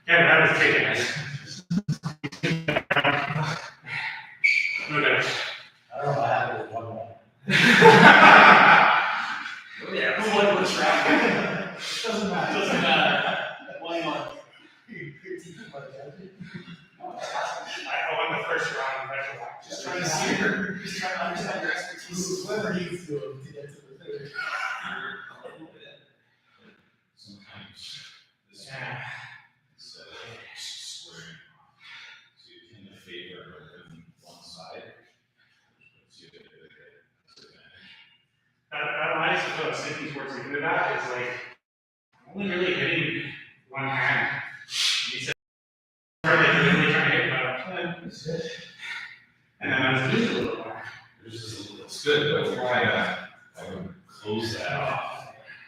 Yeah, that was kicking. Okay. I don't know what happened with one more. Yeah, who won this round? Doesn't matter. Doesn't matter. One more. Your team might have it. I won the first round, that's why. Just trying to see your, just trying to understand your expertise. Whoever needs to get to the third. Sometimes this Yeah. instead of squaring off, so you tend to favor one side, which puts you at a disadvantage. That reminds me of what I was thinking towards the end of that, is like, only really hitting one hand. He said, really trying to hit my and then I was doing a little more. It's good, but you're kind of, I would close that off.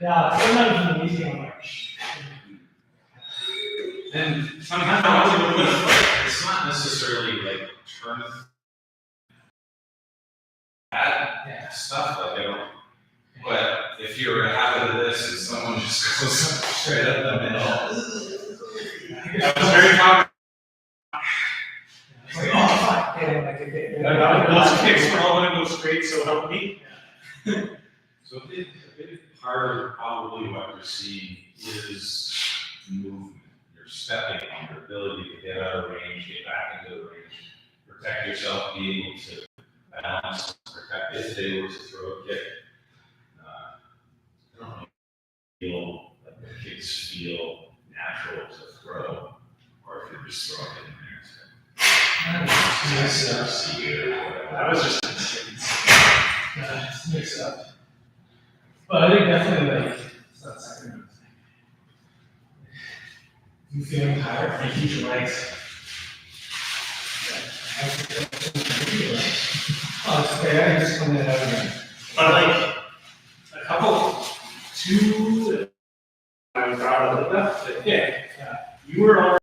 Yeah, sometimes in the easy one, And sometimes I want to go with, it's not necessarily like turn bad stuff, like I don't, but if you're a habit of this and someone just goes straight up the middle. I was very confident. Like, oh, fuck. Those kicks were all gonna go straight, so help me. So a big part of probably what you're seeing is movement. You're stepping on your ability to get out of range, get back into the range, protect yourself, be able to balance, protect if they were to throw a kick. I don't know, feel like the kicks feel natural to throw, or if you're just throwing it in there. That was just. Mix up. But I think definitely like, it's not second. You feeling tired? I keep your legs. Oh, it's okay, I just come in out again. But like, a couple, two, I was proud of that, yeah, you were already.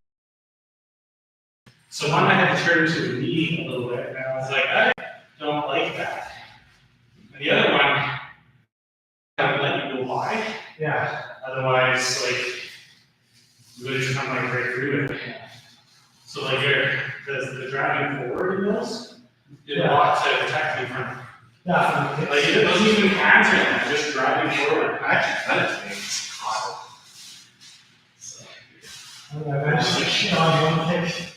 So one I had to turn to the knee a little bit, and I was like, I don't like that. And the other one, I would let you go by, Yeah. otherwise, like, you would just come like right through it. So like, the driving forward in those, did a lot to protect me from, Yeah. like, it wasn't even hands or anything, just driving forward. I actually cut it today, it's hot. So, I managed to shit on one thing.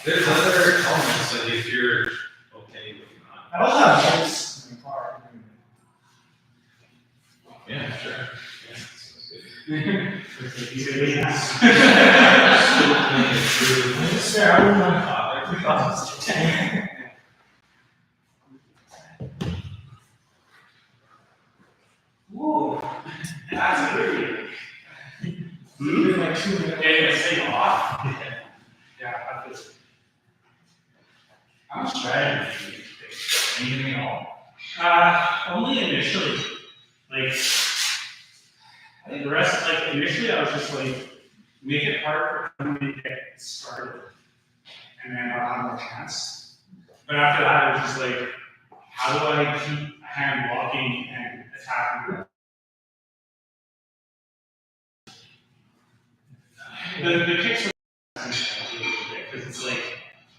There's other elements that if you're okay with not. I also have lights in the car. Yeah, sure. Yeah, These are really nice. I swear, I wouldn't mind. Whoa, that's weird. Like 2 minutes. Yeah, it's taking off. Yeah, I feel. How much strategy do you take? Anything at all? Only initially. Like, I think the rest, like, initially I was just like, make it hard for them to get started. And then I'll have more chance. But after that, I was just like, how do I keep a hand blocking and attacking? The kicks are because it's like,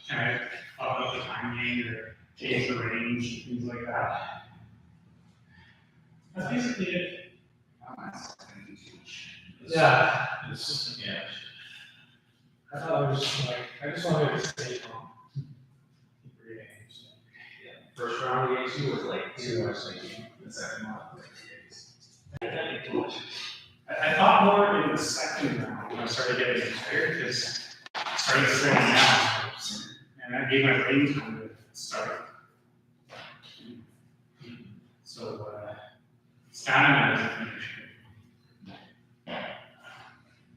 kind of fuck up the timing or change the range, things like that. That's basically it. Oh, nice. Thank you, Teach. Yeah. It's, yeah. I thought it was just like, I just wanted to stay calm. Keep breathing. First round against you was like 2 hours making. The second one, like 2 days. I thought more in the second round when I started getting tired because I started slowing down. And that gave my brain time to start. So, stamina is an issue.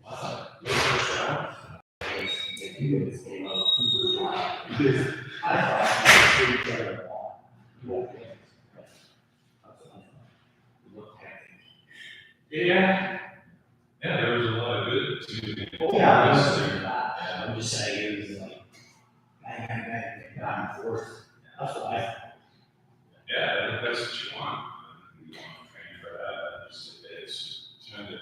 Wow. Your first round? If you guys came up, because I thought I was pretty good at all. Yeah. Yeah, there was a lot of good too. Yeah, I was thinking that. I'm just saying, it was like, bang, back and forth. That's what I thought. Yeah, I think that's what you want. You want to train for that, it's spend it.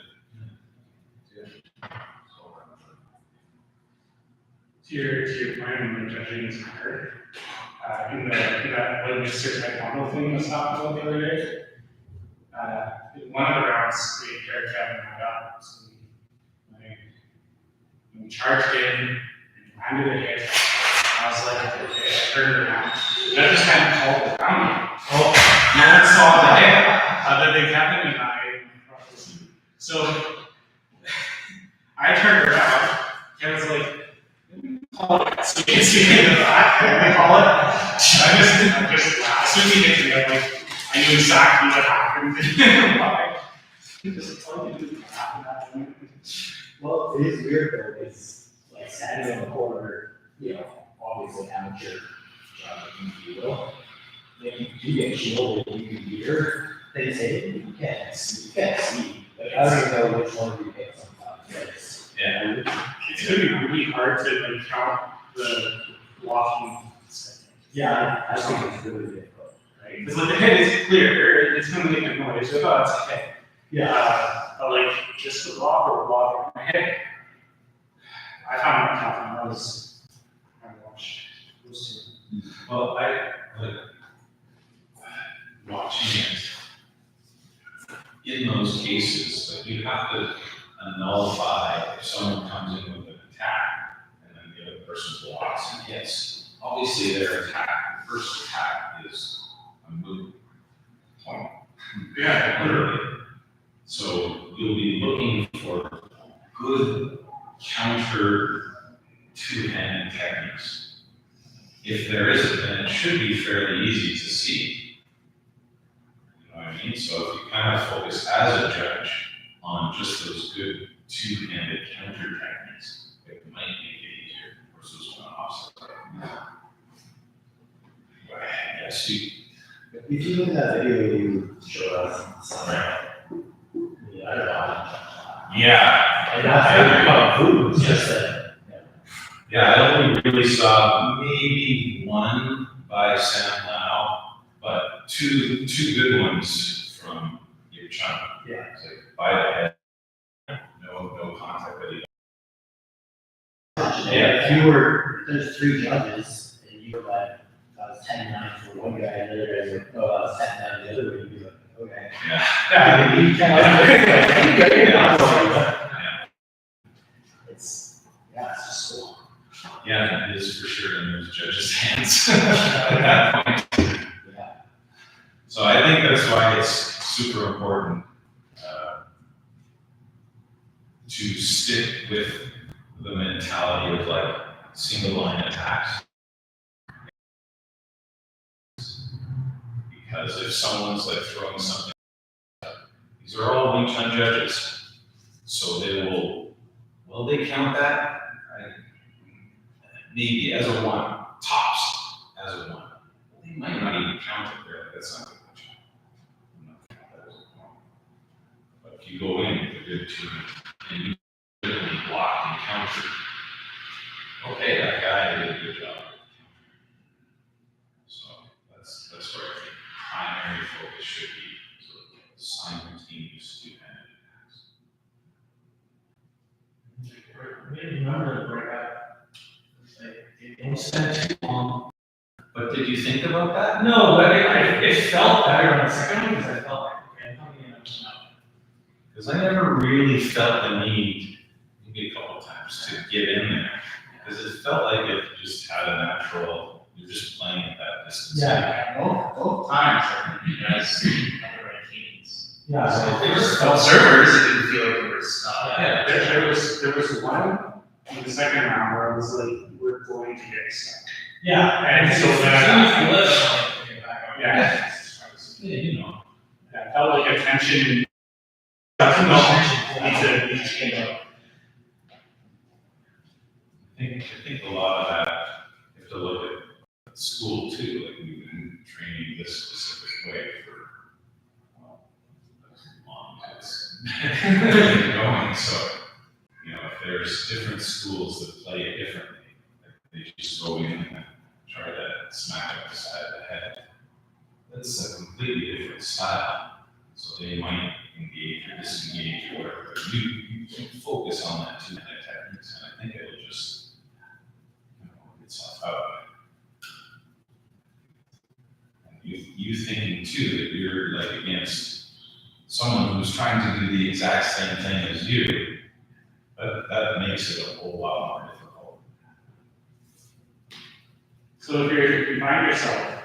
To your point when judging is hard, in that what Mr. Taekwondo thing was talking about the other day, in one of the rounds, we paired Kevin and I up, so we charged in, and landed a hit, and I was like, okay, I turned around, and I just kind of called it down. Oh, no one saw the hit, other than Kevin and I. So, I turned around, Kevin's like, call it. So you can see me in the back, and we call it. I just laughed. As soon as he hit me, I'm like, I knew exactly what happened. Why? Just told you what happened. Well, it is weird though, it's like standing in the corner, obviously amateur job, if you will. Then you get shielded, you can hear, they say, you can't see. Like, I don't even know which one of you hit sometimes. Yeah. It's gonna be really hard to like count the blocking. Yeah, I think it's really difficult. Right? Because like the hit is clear, it's gonna make a noise. So, oh, it's okay. But like just the block or block my hit, I found that counting. That was I watched those two. Well, I like watching it. In those cases, like you have to nullify if someone comes in with an attack and then the other person blocks and hits. Obviously, their attack, first attack is a move point. Yeah, Literally. So you'll be looking for good counter two-handed techniques. If there isn't, then it should be fairly easy to see. You know what I mean? So if you kind of focus as a judge on just those good two-handed counter techniques, it might make it easier versus one offset. But yes, If you look at that video you showed us, I don't know. yeah. And that's how you got food, it's just that. Yeah, I only really saw maybe one, but by Sam Lau, but two good ones from your chunk. Yeah. It's like by the head, no contact with each Yeah, if you were, there's 3 judges, and you were like, I was 10-9 for one guy, and the other guy was like, oh, I was 10-9 the other way, you'd be like, okay. Yeah. Yeah, you Yeah. It's, yeah, it's just cool. Yeah, it is for sure in those judges' hands at that point. Yeah. So I think that's why it's super important to stick with the mentality of like single line attacks. Because if someone's like throwing something, these are all Wing Chun judges, so they count that? Maybe as a 1, tops as a 1. They might not even count it there, that's not good. I'm not gonna count that as a 1. But if you go in with a good team and you really block and counter, okay, that guy did a good job. So that's where I think primary focus should be, sort of assigning teams to hand attacks. Remember to bring up, it's like, don't spend too long. But did you think about that? No, but it felt better on the second one, because I felt like, okay, I'm coming in, I'm just not. Because I never really felt the need, maybe a couple times, to get in there. Because it felt like it just had a natural, you're just playing at that distance. Yeah, both times, I think you guys had the right keys. Yeah, So so there's Observers, it didn't feel like there was stuff. Yeah. There was one in the second round where I was like, we're going to get stuck. yeah, And so then. Yeah. Yeah, you know. Yeah, felt like a tension. Needs to change up. I think a lot of that, you have to look at school too, like we've been training this specific way for, well, as long as it's going, so, you know, if there's different schools that play it differently, like they just go in and try to smack up the side of the head, that's a completely different style. So they might engage or disengage or whatever, but you can focus on that 2-minute techniques, and I think it'll just, you know, work itself out. And you thinking too that you're like against someone who's trying to do the exact same thing as you, that makes it a whole lot more difficult. So if you find yourself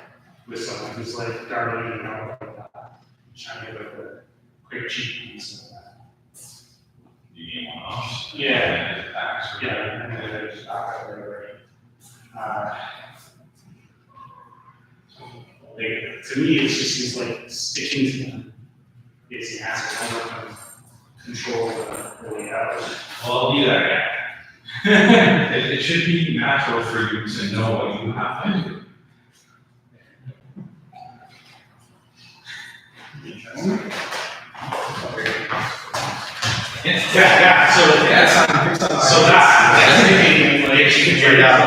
with someone who's like darting in and out like that, trying to get like the quick cheat piece of that. You need one off. Yeah. And attacks. Yeah, and then there's like, to me, it just seems like sticking to them. Basically has to overcome control the way out. Well, I'll be that guy. It should be natural for you to know what you have to do. Yeah, so that's thinking, like, she can figure it out.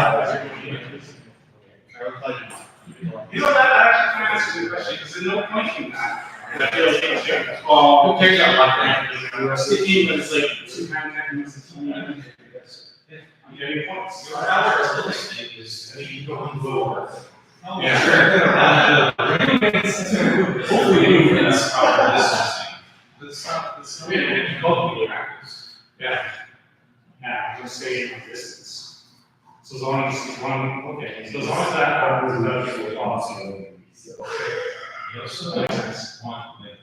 You know, that actually kind of answers the question, because there's no point in that. I feel like it's well, who cares about that? We're sticky, but it's like 2-time techniques and I'm getting points. Your other mistake is going forward. Yeah. Hopefully you win this proper distancing. It's not really both practice. Yeah. Yeah, I'm just staying in distance. So as long as one, okay, so as long as that part is done for the policy. You know, so that's one, like,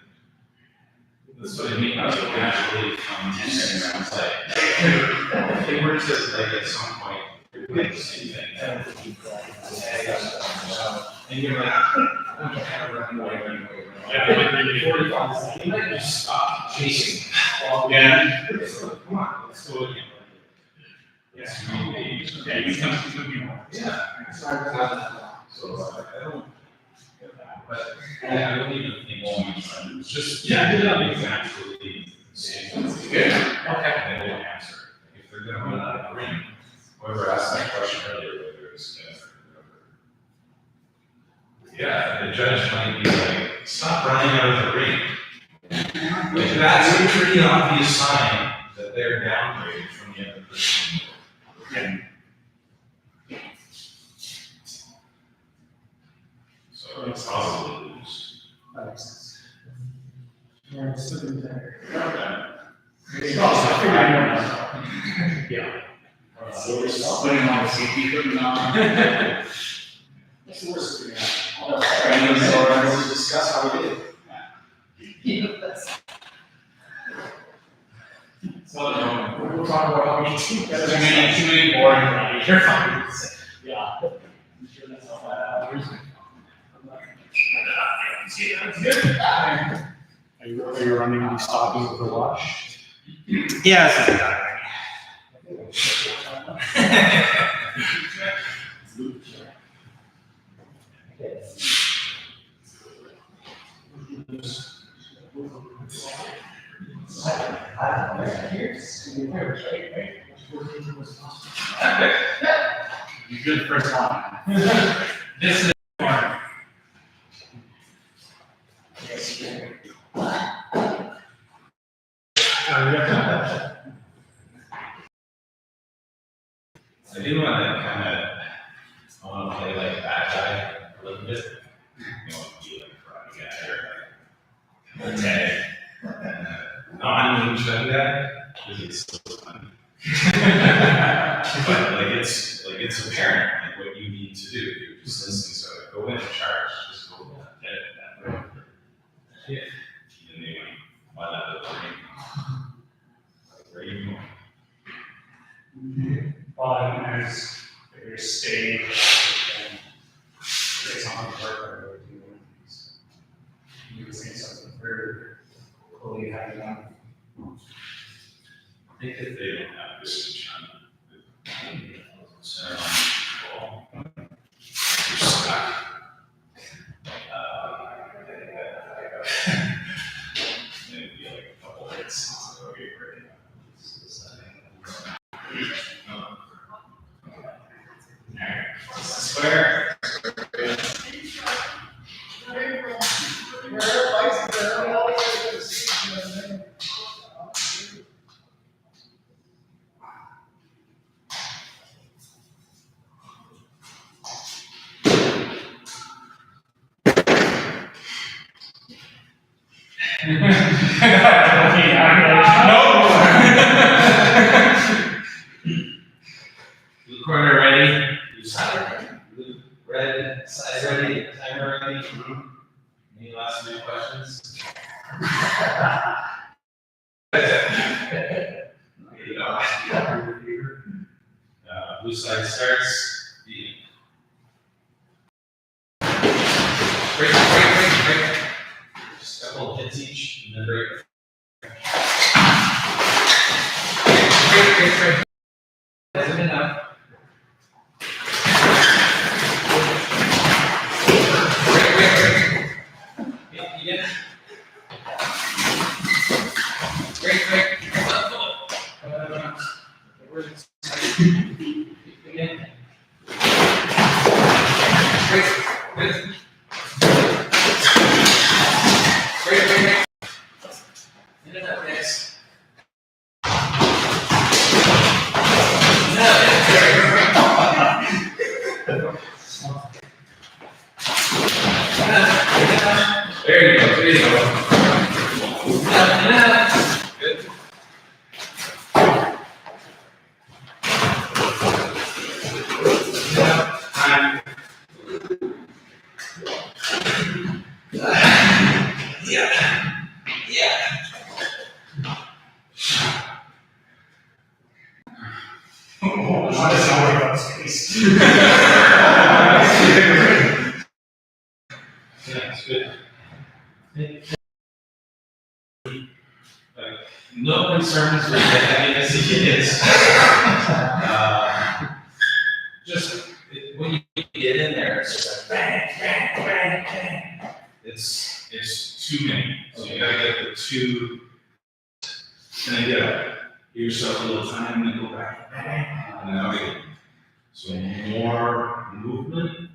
that's what I mean, that's what naturally from tennis around play. If they were to, like, at some point, you're doing the same thing. And you're like, I'm kind of running away. You might just stop chasing. Yeah. Come on, let's go again. Yeah, you can be more. Yeah. So, I don't get that, but I don't even think it's just, it's actually the same. Good. Okay. They will answer. If they're gonna run out of the ring, whoever asked that question earlier, whether it's, downgraded from the other person. Yeah. So it's possible to lose. That makes sense. Yeah, it's still in there. Yeah. So we're still. Putting on the safety equipment on. What's the worst thing? We'll discuss how we did. We'll talk about how we keep Too many boring ones. You're fine. Yeah. I'm sure that's how that hours. Are you running any stopping with the watch? Yeah, it's not that You good first one. This is one. I do want to kind of, I want to play like a bad guy a little bit. You know, be like a karate guy or like okay. Non-moonshine guy, because it's so fun. But like it's apparent like what you need to do. You're just listening, so like, go in and charge, just go in, get it that way. Yeah. And then why not the brain? Where are you going? Well, and as if you're staying, then it's on the work or do you would say something very coolly having done. I think if they don't have this on center line ball, you're stuck. Maybe like a couple hits, so you're breaking up. Square. Blue corner ready, blue side ready, blue, red side ready, timer ready. Any last minute questions? There you go. Blue side starts. Break. Just a couple hits each, and then break. Break. Hasn't enough. Break. Yeah. Break. Again. Break. Into that mix. There you go. Good. Time. Yeah. Not as worry about space. Yeah, it's good. No concerns with the heaviness of kids. Just when you get in there, it's just like bang. It's too many. So you gotta get the two, and then give yourself a little time, and then go back, and then out again. So more movement.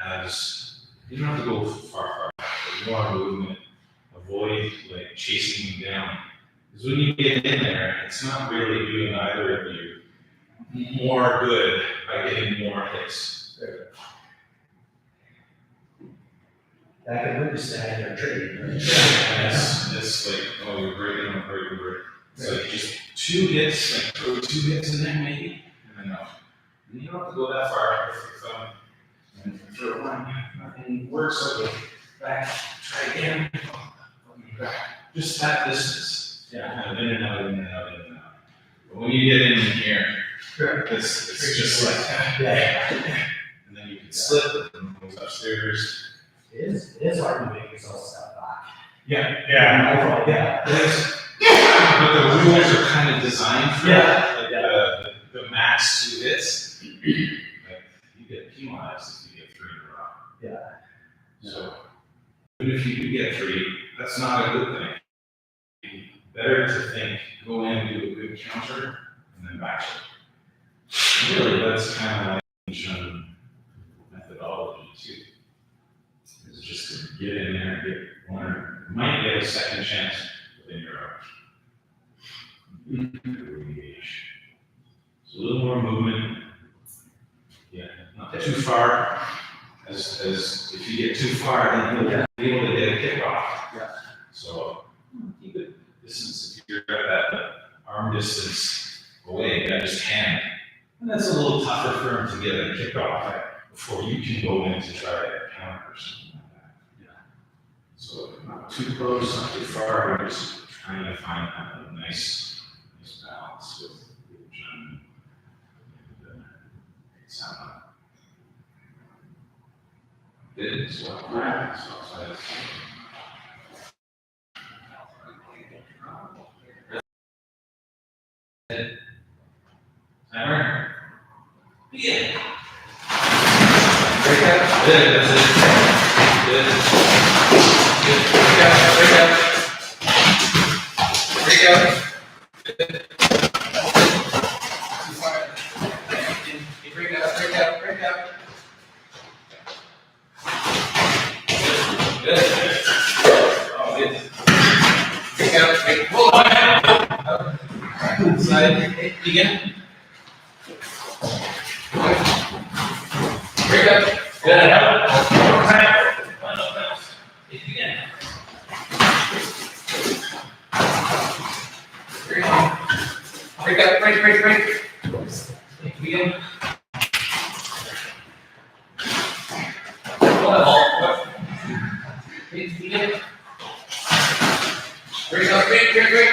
As you don't have to go far, but more movement. Avoid like chasing them down Because when you get in there, it's not really doing either of you more good by getting more hits. That can understand their trade, right? And it's like, oh, you're breaking them, breaking, breaking. It's like just 2 hits, like throw 2 hits in there maybe, and then no. And you don't have to go that far if and for one, nothing works, okay, back, try again, back. Just that distance. Yeah. Kind of in and out, in and out, in and out. But when you get in here, it's just like, Yeah. and then you can slip and goes upstairs. It is hard to make yourself step back. Yeah. Yeah. But the rules are kind of designed for Yeah. that, like the max 2 hits. Like you get penalized if you get 3 in a row. Yeah. So even if you do get 3, that's not a good thing. Better to think, go in and do a good counter and then back it. Really, that's kind of like ancient methodology too. Is just to get in there and get one, might get a second chance within your hours. Engage. So a little more movement. Yeah, not too far. As if you get too far, then you'll be able to get a kickoff. Yeah. So keep it distance. If you're at that arm distance away, you gotta just hand. And that's a little tougher for him to get a kickoff before you can go in to try to counter or something like that. Yeah. So not too close, not too far. We're just trying to find a nice balance with John and sound. Good as well. Right. So that's Hammer. Yeah. Break out. Good. That's it. Good. Good. Break out. Break out. Break out. Good. Too far. Break out. Break out. Break out. Good. Oh, good. Break out. Break. Hold on. Side. Begin. Break up. Good. Begin. Break up. Break. Begin. Begin. Break up. Break. Break.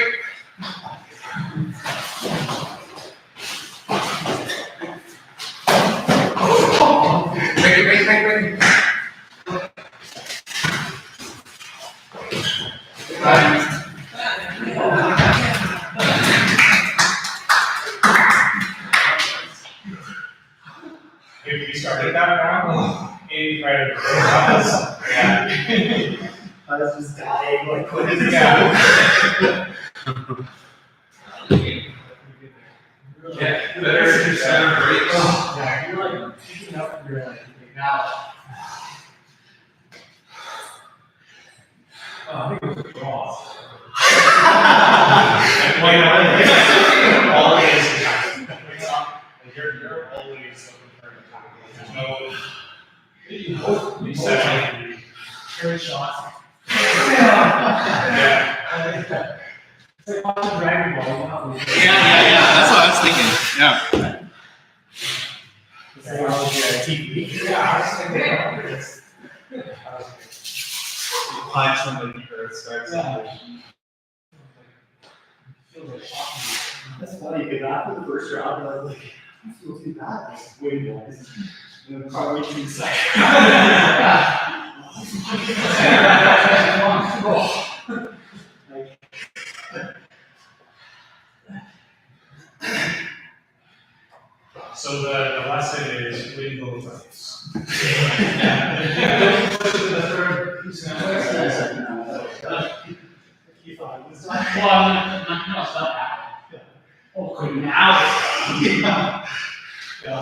If you started that now, incredible. Yeah. I was just dying, like, what is Yeah. Yeah, better to center breaks. Yeah, you're like picking up, you're like, now. Oh, I think it was a draw. You're always looking for an attack. There's no recession. Third shot. Yeah. It's like watching Dragon Ball, you know? That's what I was thinking. Yeah. It's like TV. Yeah, I was thinking, Punch somebody first, starts. That's funny, because after the first round, I was like, I feel too bad. Like, wait, guys. And then probably too So the lesson is win both ways. Okay, now. Yeah.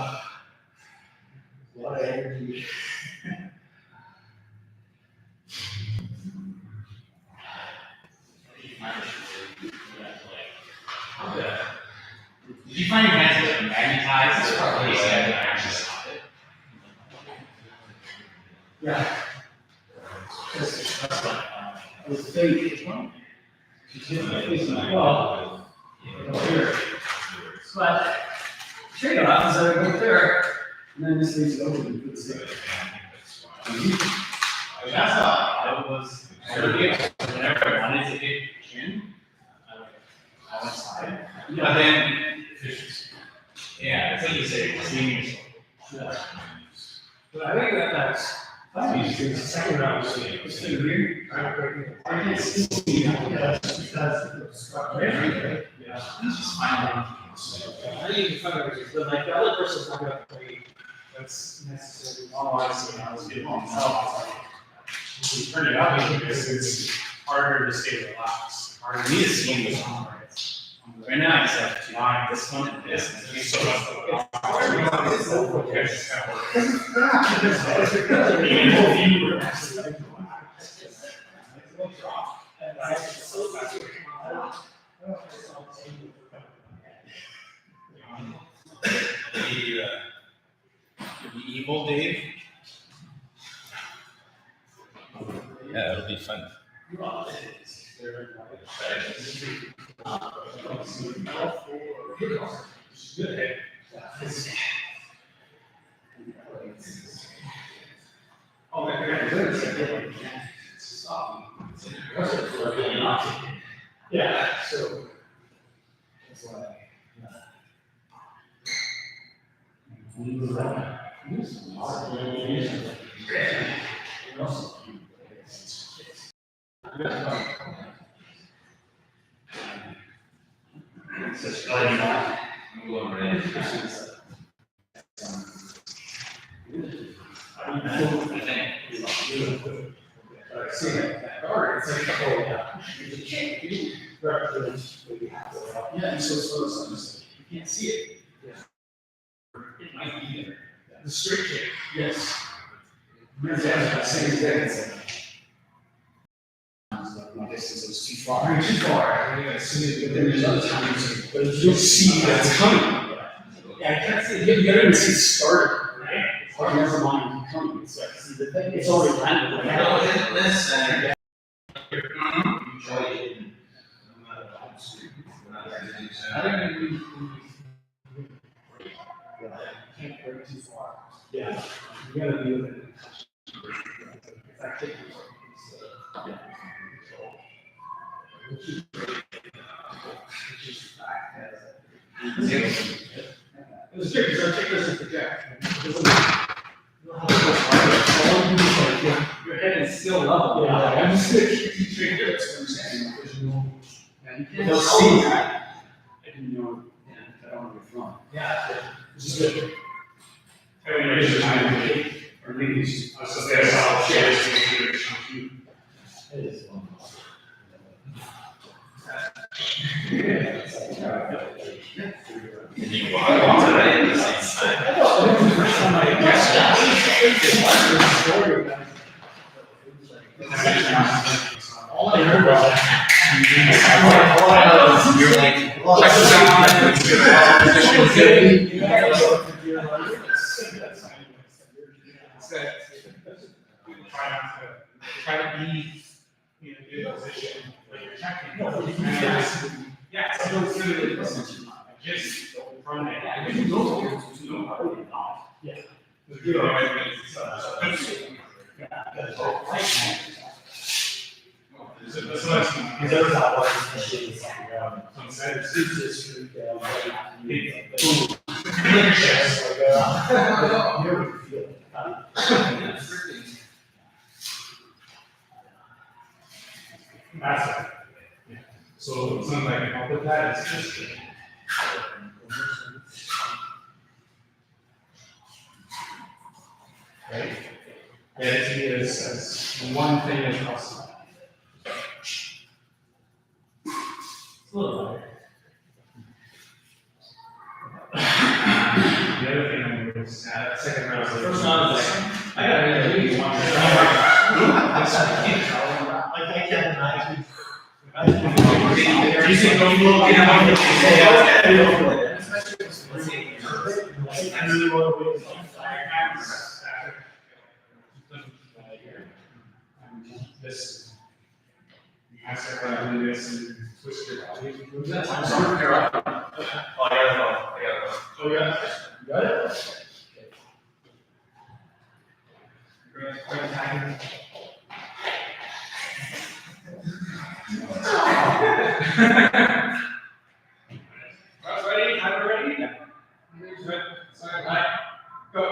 A lot of energy. Did you find your hands like magnetized? That's probably actually stop it. Yeah. It was fake. Well, here. But, sure you know, so I went there, and then this leaves it open, you could see it. That's how I was, whenever I wanted to hit gym, I went outside. But then, yeah, it's like you say, seeing yourself. But I think that's, the second round was weird. I can't see because it's right? Yeah. It's just fine. I think it's kind of, but like the other person's not gonna play, that's necessarily. Oh, I see, I was getting myself, when you turn it up, it's harder to stay relaxed, harder to see the song. Right now, I just have to line this one and this, and it's so much. The evil Dave. Yeah, it'll be fun. Yeah, so. That's why. Yeah, and so you can't see it. It might be there. The straight kick, yes. My distance was too far. Too far. But then there's other times, but you don't see that it's coming. Yeah, I can't see it. You don't even see it started. Right? Or never mind coming. It's like, see the thing, it's already landed. Listen. Can't go too far. Yeah, you gotta be with it. It was good because I take this as the jack. Your head is still level. Yeah, I'm just gonna keep you straight here. That's what I'm saying. Because you don't see that. I didn't know. Yeah, I don't know where from. Yeah, this is good. Hey, when you raise your hand, Or leaves. I was just there, so I'll share this with you, it's on you. It is fun. Can you walk on today at the same time? I thought it was the first time I guessed that. All I heard was that. You're like, check this out. Try to be in a good position when you're checking. Yeah, so don't really listen. Just from it. Yeah, you know, Yeah. you know, Because every time I watch this shit, it's like, it's this freak out, boom. Yes, like, you never feel it. that's it. So something like help with that is just. Right? Yeah, it's me as one thing as possible. It's a little lighter. The other thing I was, second round. First round is like, I gotta really do one. I can't imagine. Do you think they'll look at really want to wait. This. You guys are gonna do this and twist your body. I'm sorry, you're right. Oh, I got it. Oh, yeah. You got it? Ready? Have it ready? Good. Sorry, bye. Go.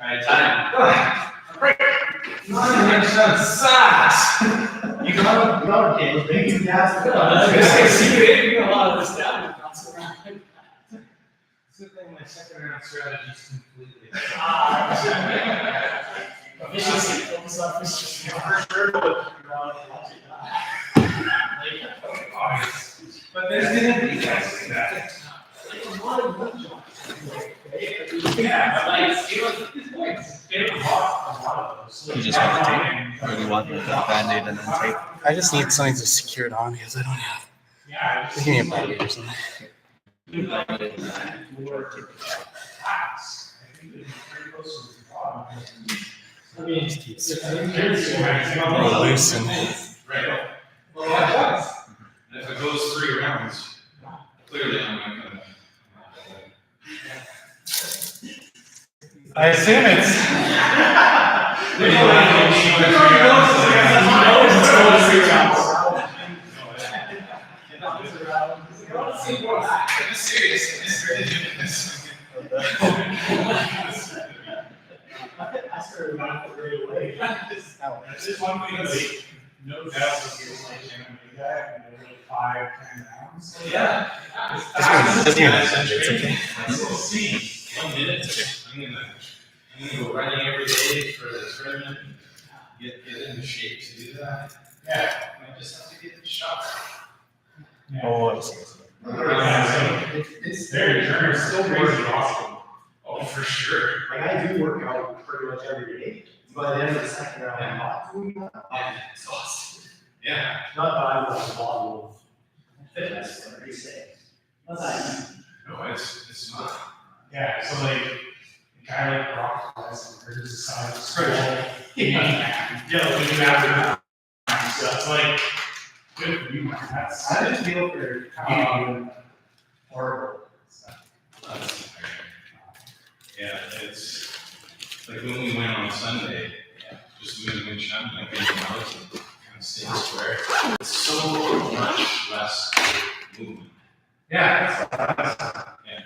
Alright, time. You got it, Caleb. Thank you, guys. You a lot of this down and bounce around. Good thing my second round strategy is completely. Efficiency, focus on efficiency. But there's gonna be guys like that. Yeah, but like, it was, this point, it was a lot of those. You just want the tape, or do you want the Band-Aid and then tape? I just need something to secure it on because I don't have. Yeah. Just give me a Band-Aid or something. I mean, Just keeps it's real loose and. Right. Well, that was. And if it goes 3 rounds, clearly I'm not gonna. I assume it's. I'm serious. I started laughing right away. That's just one thing, like, no doubt that you're like, do that, and they're like 5-10 rounds. Yeah. Just give me it's okay. We'll see. 1 minute. I'm gonna go running every day for the tournament. Get into shape to do that. Yeah. I just have to get the shot. Oh, I see. It's very, it's still crazy awesome. Oh, for sure. Like, I do work out pretty much every day. By the end of the second round, I'm not doing that. I'm exhausted. Yeah. Not that I'm like a model of fitness, like you say. Not that easy. No, it's not. Yeah, so like, a guy like Brock Lesnar, or just a side of school. Yeah, like, you have to, so it's like, good for you, man, that's. I didn't feel for horrible stuff. Yeah, it's like when we went on Sunday, just doing the Chun, I think I was kind of staying square. It's so much less movement. Yeah, that's. Yeah.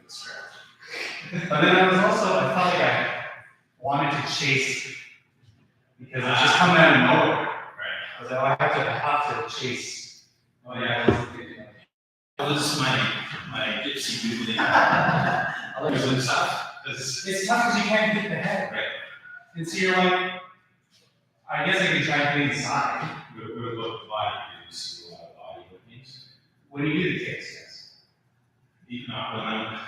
It's fair. But then I was also, I felt like I wanted to chase, because it's just coming out of nowhere. Right. I was like, oh, I have to chase. Oh, yeah. That was my gypsy doodling. I like it tough. It's tough because you can't get the head. Right. And so you're like, I guess I can try to get inside. What about the body? Do you see a lot of body movements? When you do the kicks, yes. Not when I'm like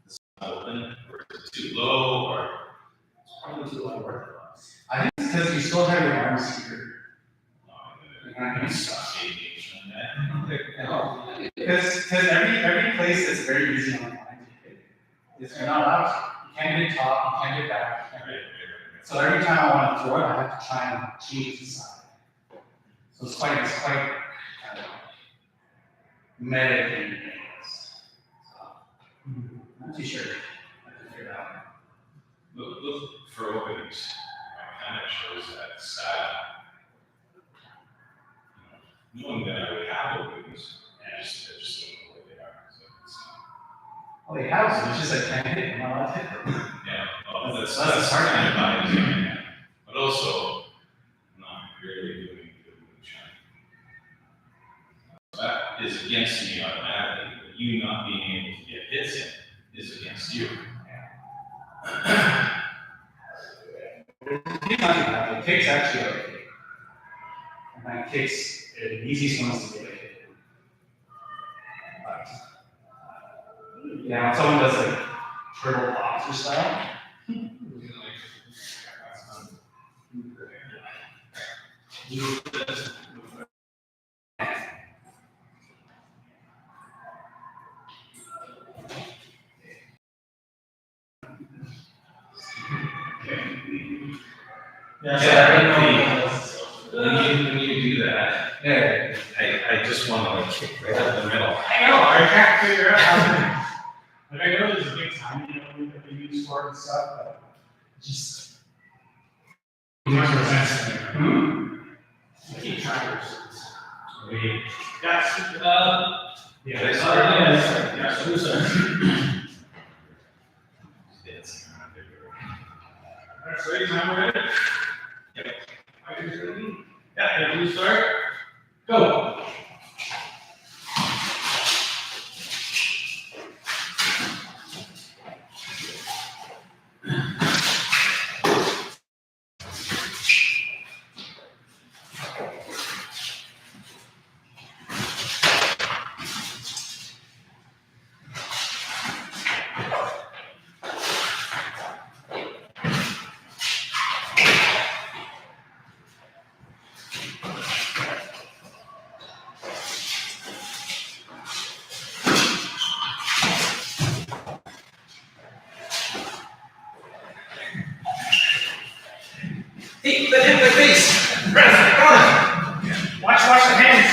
this open, or is it too low, or Probably too low work. I think it's because you still have your arms here. I'm gonna stop engaging on that. Because every place that's very easy on the line to hit is you're not allowed to. You can't get top, you can't get back. Right. So every time I want to throw it, I have to try and change the side. So it's quite medically things. Not too sure. I can figure it out. Look for openings, kind of shows that style. Knowing that I would have openings, I just don't know where they are, so it's, Oh, they have some, it's just I can't hit them, I'm not allowed to hit them. yeah, well, that's hard kind of bias, but also, not really doing good moonshine. That is against me automatically, but you not being able to get hits in is against you. The kick's actually okay. And that kick's the easiest ones to get hit. But, yeah, when someone does like triple boxer style. When you do that, Yeah. I just want to like kick right up the middle. I know, I can't figure out how to. Like, I know there's a big time, that they use for it and stuff, but it just. Much more sense to me. I keep trying to. Yes, yeah. They Sorry, start- yeah, so who's Dancing around everywhere. Alright, so anytime we're ready? Yep. I can just ready? Yeah, and you start? Go. Hey, that hit my face! Watch the hands.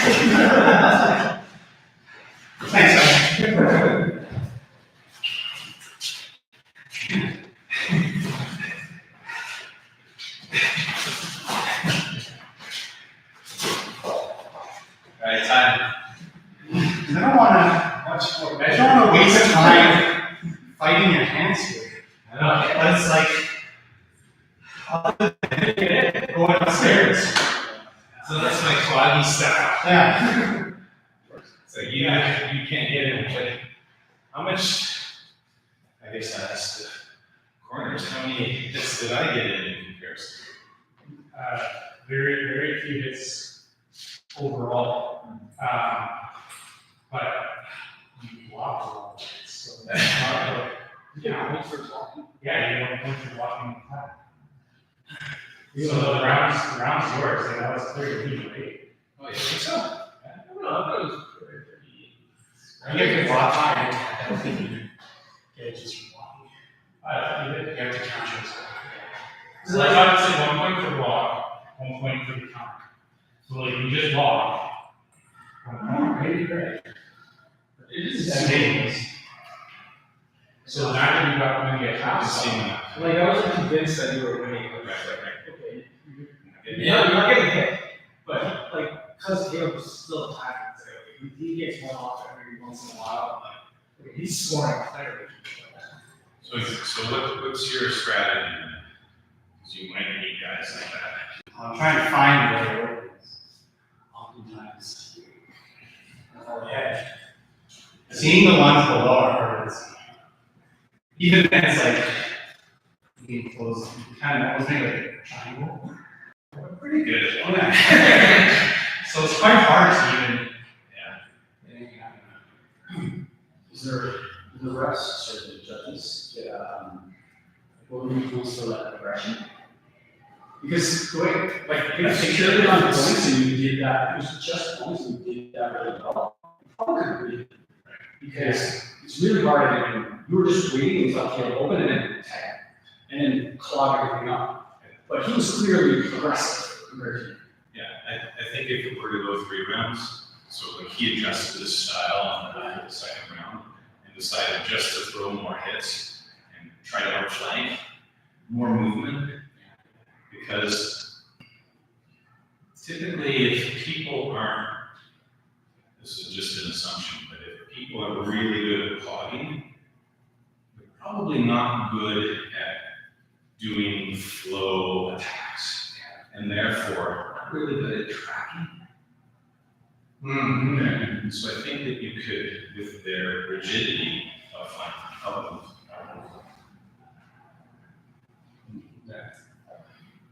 Thanks, man. Alright, time. I don't wanna watch, I don't wanna waste time fighting your hands here. I know, But it's like, going upstairs. So that's my cloggy style. Yeah. So you can't get in, but how much, I guess that's the corners, how many hits did I get in comparison? Very, very few hits overall. But you block a lot of hits, so that's not like, yeah, yeah, you want to blocking the time. So the round's yours, and that was clear to me, right? Oh, you think so? I don't know, I thought it was pretty. You have to block time. I don't think you get just blocking. You did. You have to count yours. So like I would say 1 point for block, 1 point for the count. So like you just block. 1 point, maybe great. It is amazing. So now that you got many accounts. Like, I wasn't convinced that you were winning. Right. Okay. Yeah, You're not getting hit. But, like, because Caleb's still attacking, so he gets one off every once in a while. Like, he's scoring clearly. So what's your strategy then? Because you might need guys like that. I'm trying to find where the order is. Oftentimes. Yeah. Seeing the ones below are hard to see. Even then, it's like, you can close, you can kind of almost make like a triangle. Pretty good as well. Yeah. So it's quite hard to even. Yeah. Is there, the refs or the judges get, what would you call that aggression? Because going, like, I if think securely you're on on points points and and you you did that, it was just points and you did that really well. Probably could read it. Because it's really hard and you were just waiting until Caleb opened and then attack. And then clog everything up. But he was clearly aggressive compared to you. Yeah, I think if it were to go 3 rounds, So like he adjusted his style on the second round and decided just to throw more hits and try to outflank, more movement. Because typically if people aren't, this is just an assumption, but if people are really good at clogging, they're probably not good at doing flow attacks, and therefore not really good at tracking. And so I think that you could, with their rigidity of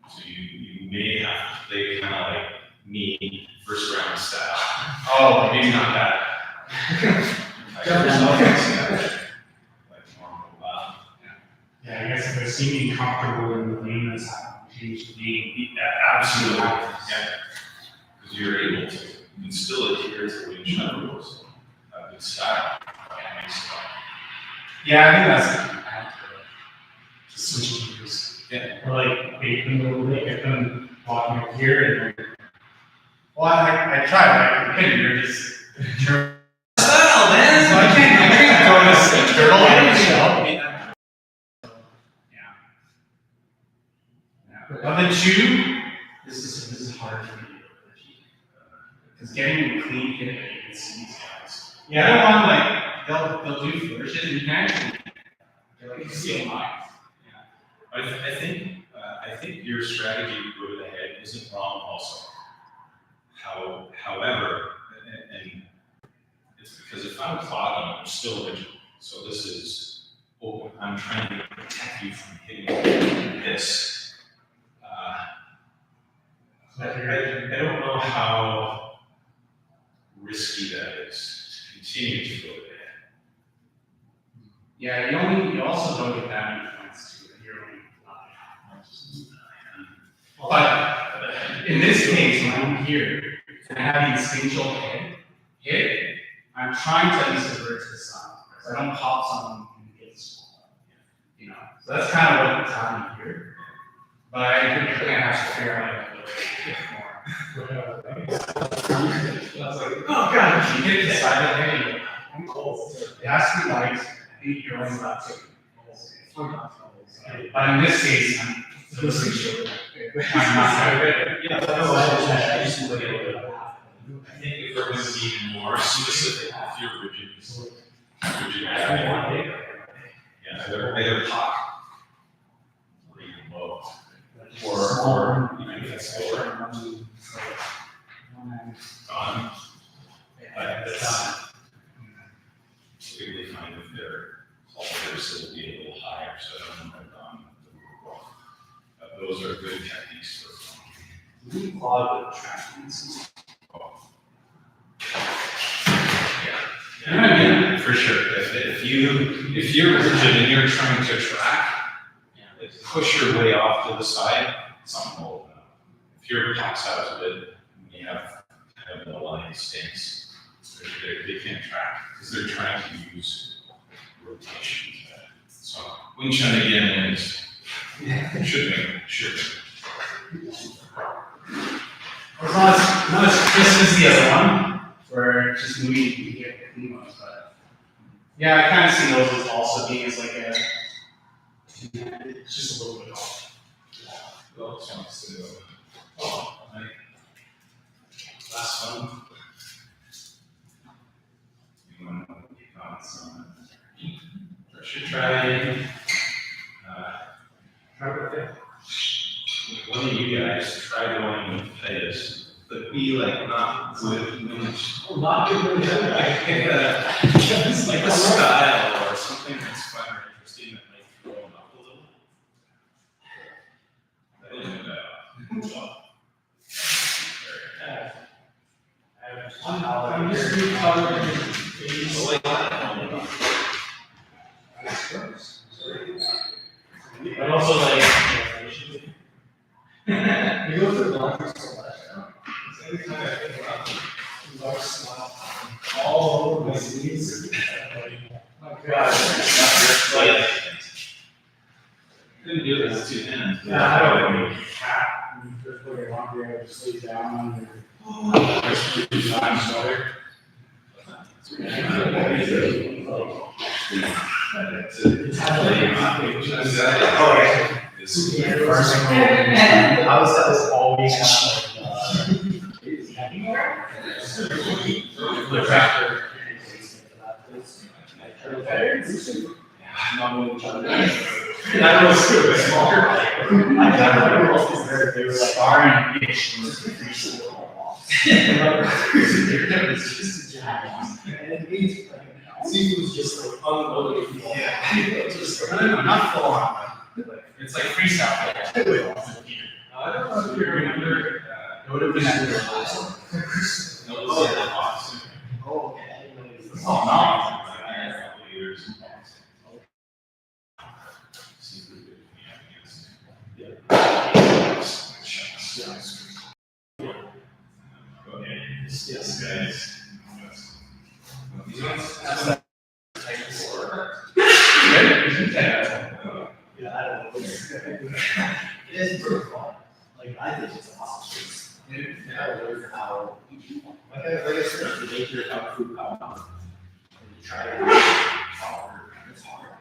so you may have to play kind of like me, first round style. Oh, maybe not that. Like normal, Yeah, I guess if they're seeming comfortable in the lane that's changed to being. absolutely, yeah. Because you're able to, you can still adhere to wind shuttle rules, good style. Yeah, nice style. Yeah, I think that's. Just switching gears. Yeah. Or like bacon a little bit, get them walking up here and like. Well, I tried, like, okay, you're just. Style, man! So I can't throw this turtle in the shell. Yeah. But the two, this is hard for me to achieve. Because getting a clean hit, it's these guys. Yeah, I don't want they'll do flourishes and you can actually, they're like, steal mine. I think your strategy to go to the head isn't wrong also. However, and it's because if I'm clogging, I'm still rigid. So this is, I'm trying to protect you from hitting this. I don't know how risky that is to continue to go to the head. Yeah, you also don't get that many points to it. You're only But in this case, when I'm here, and I have the instinctual hit, I'm trying to at least avert to the sun. So I don't pop someone and get small. You know, so that's kind of what's happening here. But I think I have to figure out a way to get more. I was like, oh god, you hit the side of the head. I'm cold. It has to be light. I think you're only allowed to. But in this case, I'm instinctual. I'm not Yeah, I think if we're going to be more specific, if you're rigid, yeah, either pop or even low, or even if it's lower, gone. But that's typically find if their still be a little higher, so I don't know if gone. Those are good techniques for We clog with tracking. Yeah, for sure. If you're rigid and you're trying to track, push your way off to the side, something will open up. If your pops out a bit, and you have kind of an aligned stance, they can't track because they're trying to use rotation. So Wing Chun again is should make sure. It's not as crisp as the other one, where it's just moving you get the clean ones, but yeah, I kind of see those as also being as like a, it's just a little bit off. Well, it's nice to go. Oh, right. Last one. You want to thoughts on it? Or should try with it. One of you guys try going with Pettis, but be like not with Lynch. Not good. It's like a style or something that's fun or interesting that might throw them up a little. I didn't know that. I'm just recoloring But also like, you go for the larger selection. Every time I think about the large smile, all over my sleeves. My God. Couldn't do this two hands. Yeah, I don't know. Cat, and just put your laundry, I just lay down on your. I was always And I was smaller. I got the girls because they were like, our ambition was to reach the wall. It's just a jackass. And it means, Steve was just like unloading. Yeah. Just, no, not full on, but it's like freestyle. I don't know if you remember. It would have been at the last one. No, it was the box. Oh, okay. Oh, no. Years. Yes, guys. These ones. Yeah, I don't know. It is pretty fun. Like, I think it's awesome. I learned how, like I said, the nature of how food comes. And you try it. It's hard. It's hard.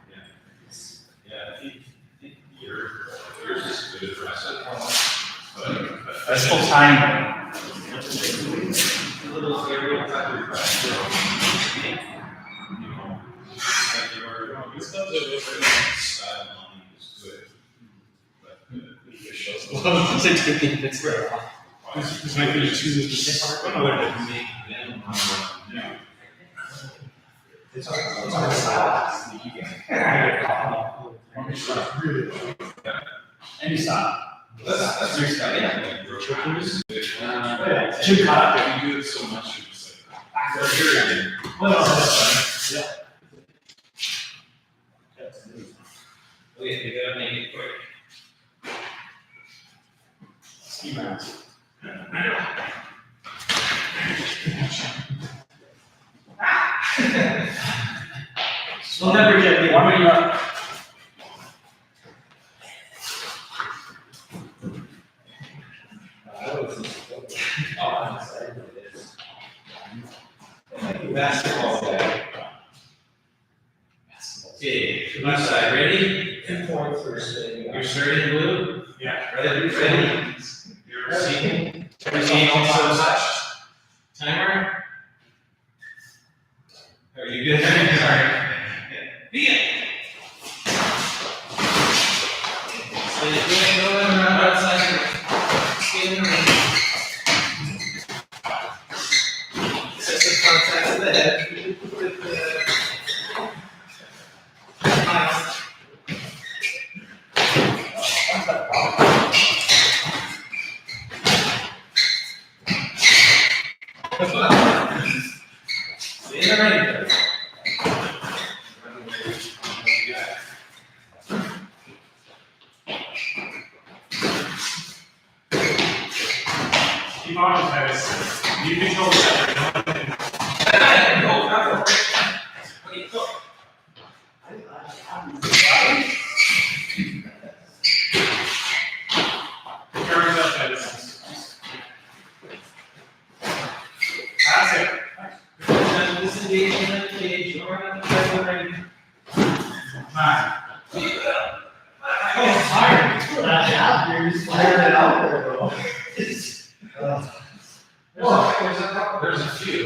Yeah, I think yours is good for us. But That's still time. little area of that you know, like your stuff that was style on is good. But it shows a lot of It's rare. This might be choosing to make them yeah. It's hard style. Any style. That's your style, yeah. Like your chicken is good. Chip cut. You do it so much, you just like. Yeah. Okay, you gotta make it quick. Ski rounds. We'll never get me. Warming you up. Basketball guy. Okay, left side, ready? 2 points for spinning. You're starting blue? Yeah. Ready? You're receiving? Receiving so much. Timer? Are you good? Sorry. Begin. So you're going around outside, skating around. Set the contact to the head with the miles. See you ready. Keep on, guys. You control the center. Carries up, guys. That's it. Disengaging the cage, or on the ready. Nine. Oh, tired. You're just firing it out there, bro. There's a few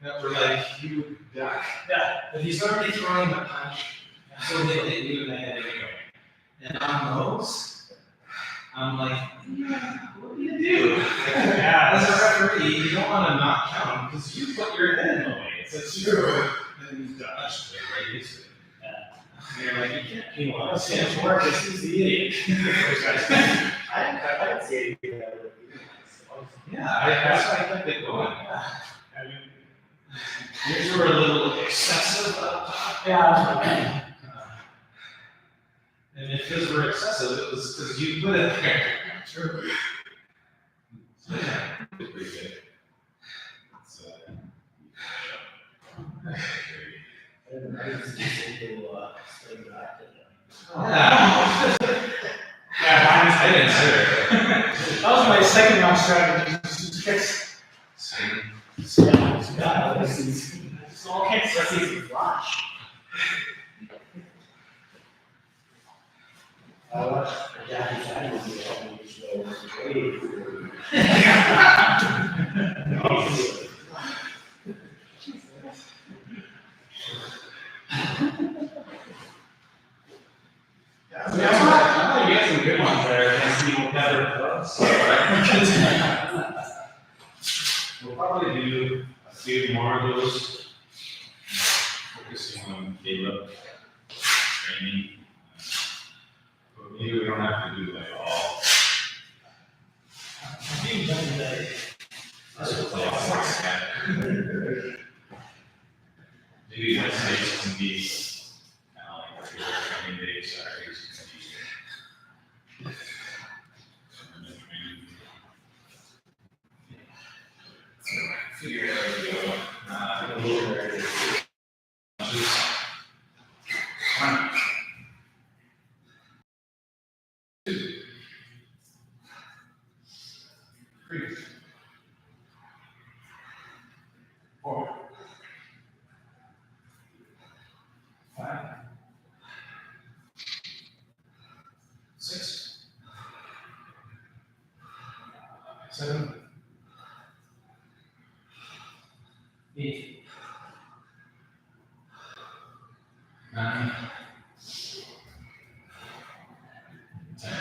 that were like, you would die. Yeah, but he's already throwing the punch, so they hit you in the head anyway. And on those, I'm like, what do you do? Yeah. As a referee, you don't want to not count because you put your head in the way. It's a true. And you dodge right into it. And you're like, you can't penalize Sam Marcus, he's the idiot. I didn't see anything that would be. Yeah, that's why I kept it going. I mean, Yours were a little excessive up top. Yeah. And if his were excessive, it was because you put it there. True. So, yeah, it's pretty good. It's, yeah. yeah, mine is. I didn't say that. That was my second round strategy. Just fix. Same. Yeah, this is, it's all kinds of things to flash. I watched Jackie Chan movie a couple weeks ago, it was I mean, I thought you had some good ones there, and see what better clubs. We'll probably do a few more of those, focusing on Caleb training. But maybe we don't have to do like all. That's what they all maybe Wednesdays can be kind of like regular training days, Saturdays can be. Figure out how to go, a little bit. Just, one, two, three, four, five, six, 7, 8, 9, 10.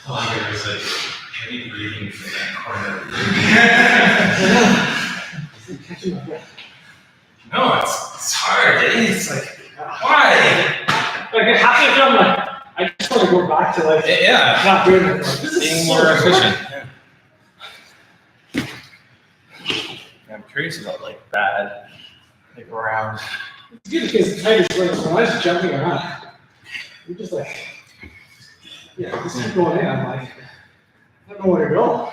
Oh, there was like heavy breathing from that corner. No, it's hard, eh? It's like, why? Like half the time, like, I just want to go back to like, Yeah, not doing it. This is being so more hard. efficient. I'm curious about like bad, like around. It's good because the tiger's running, so when I was jumping around, you're just like, yeah, just keep going in. I'm like, I don't know where to go.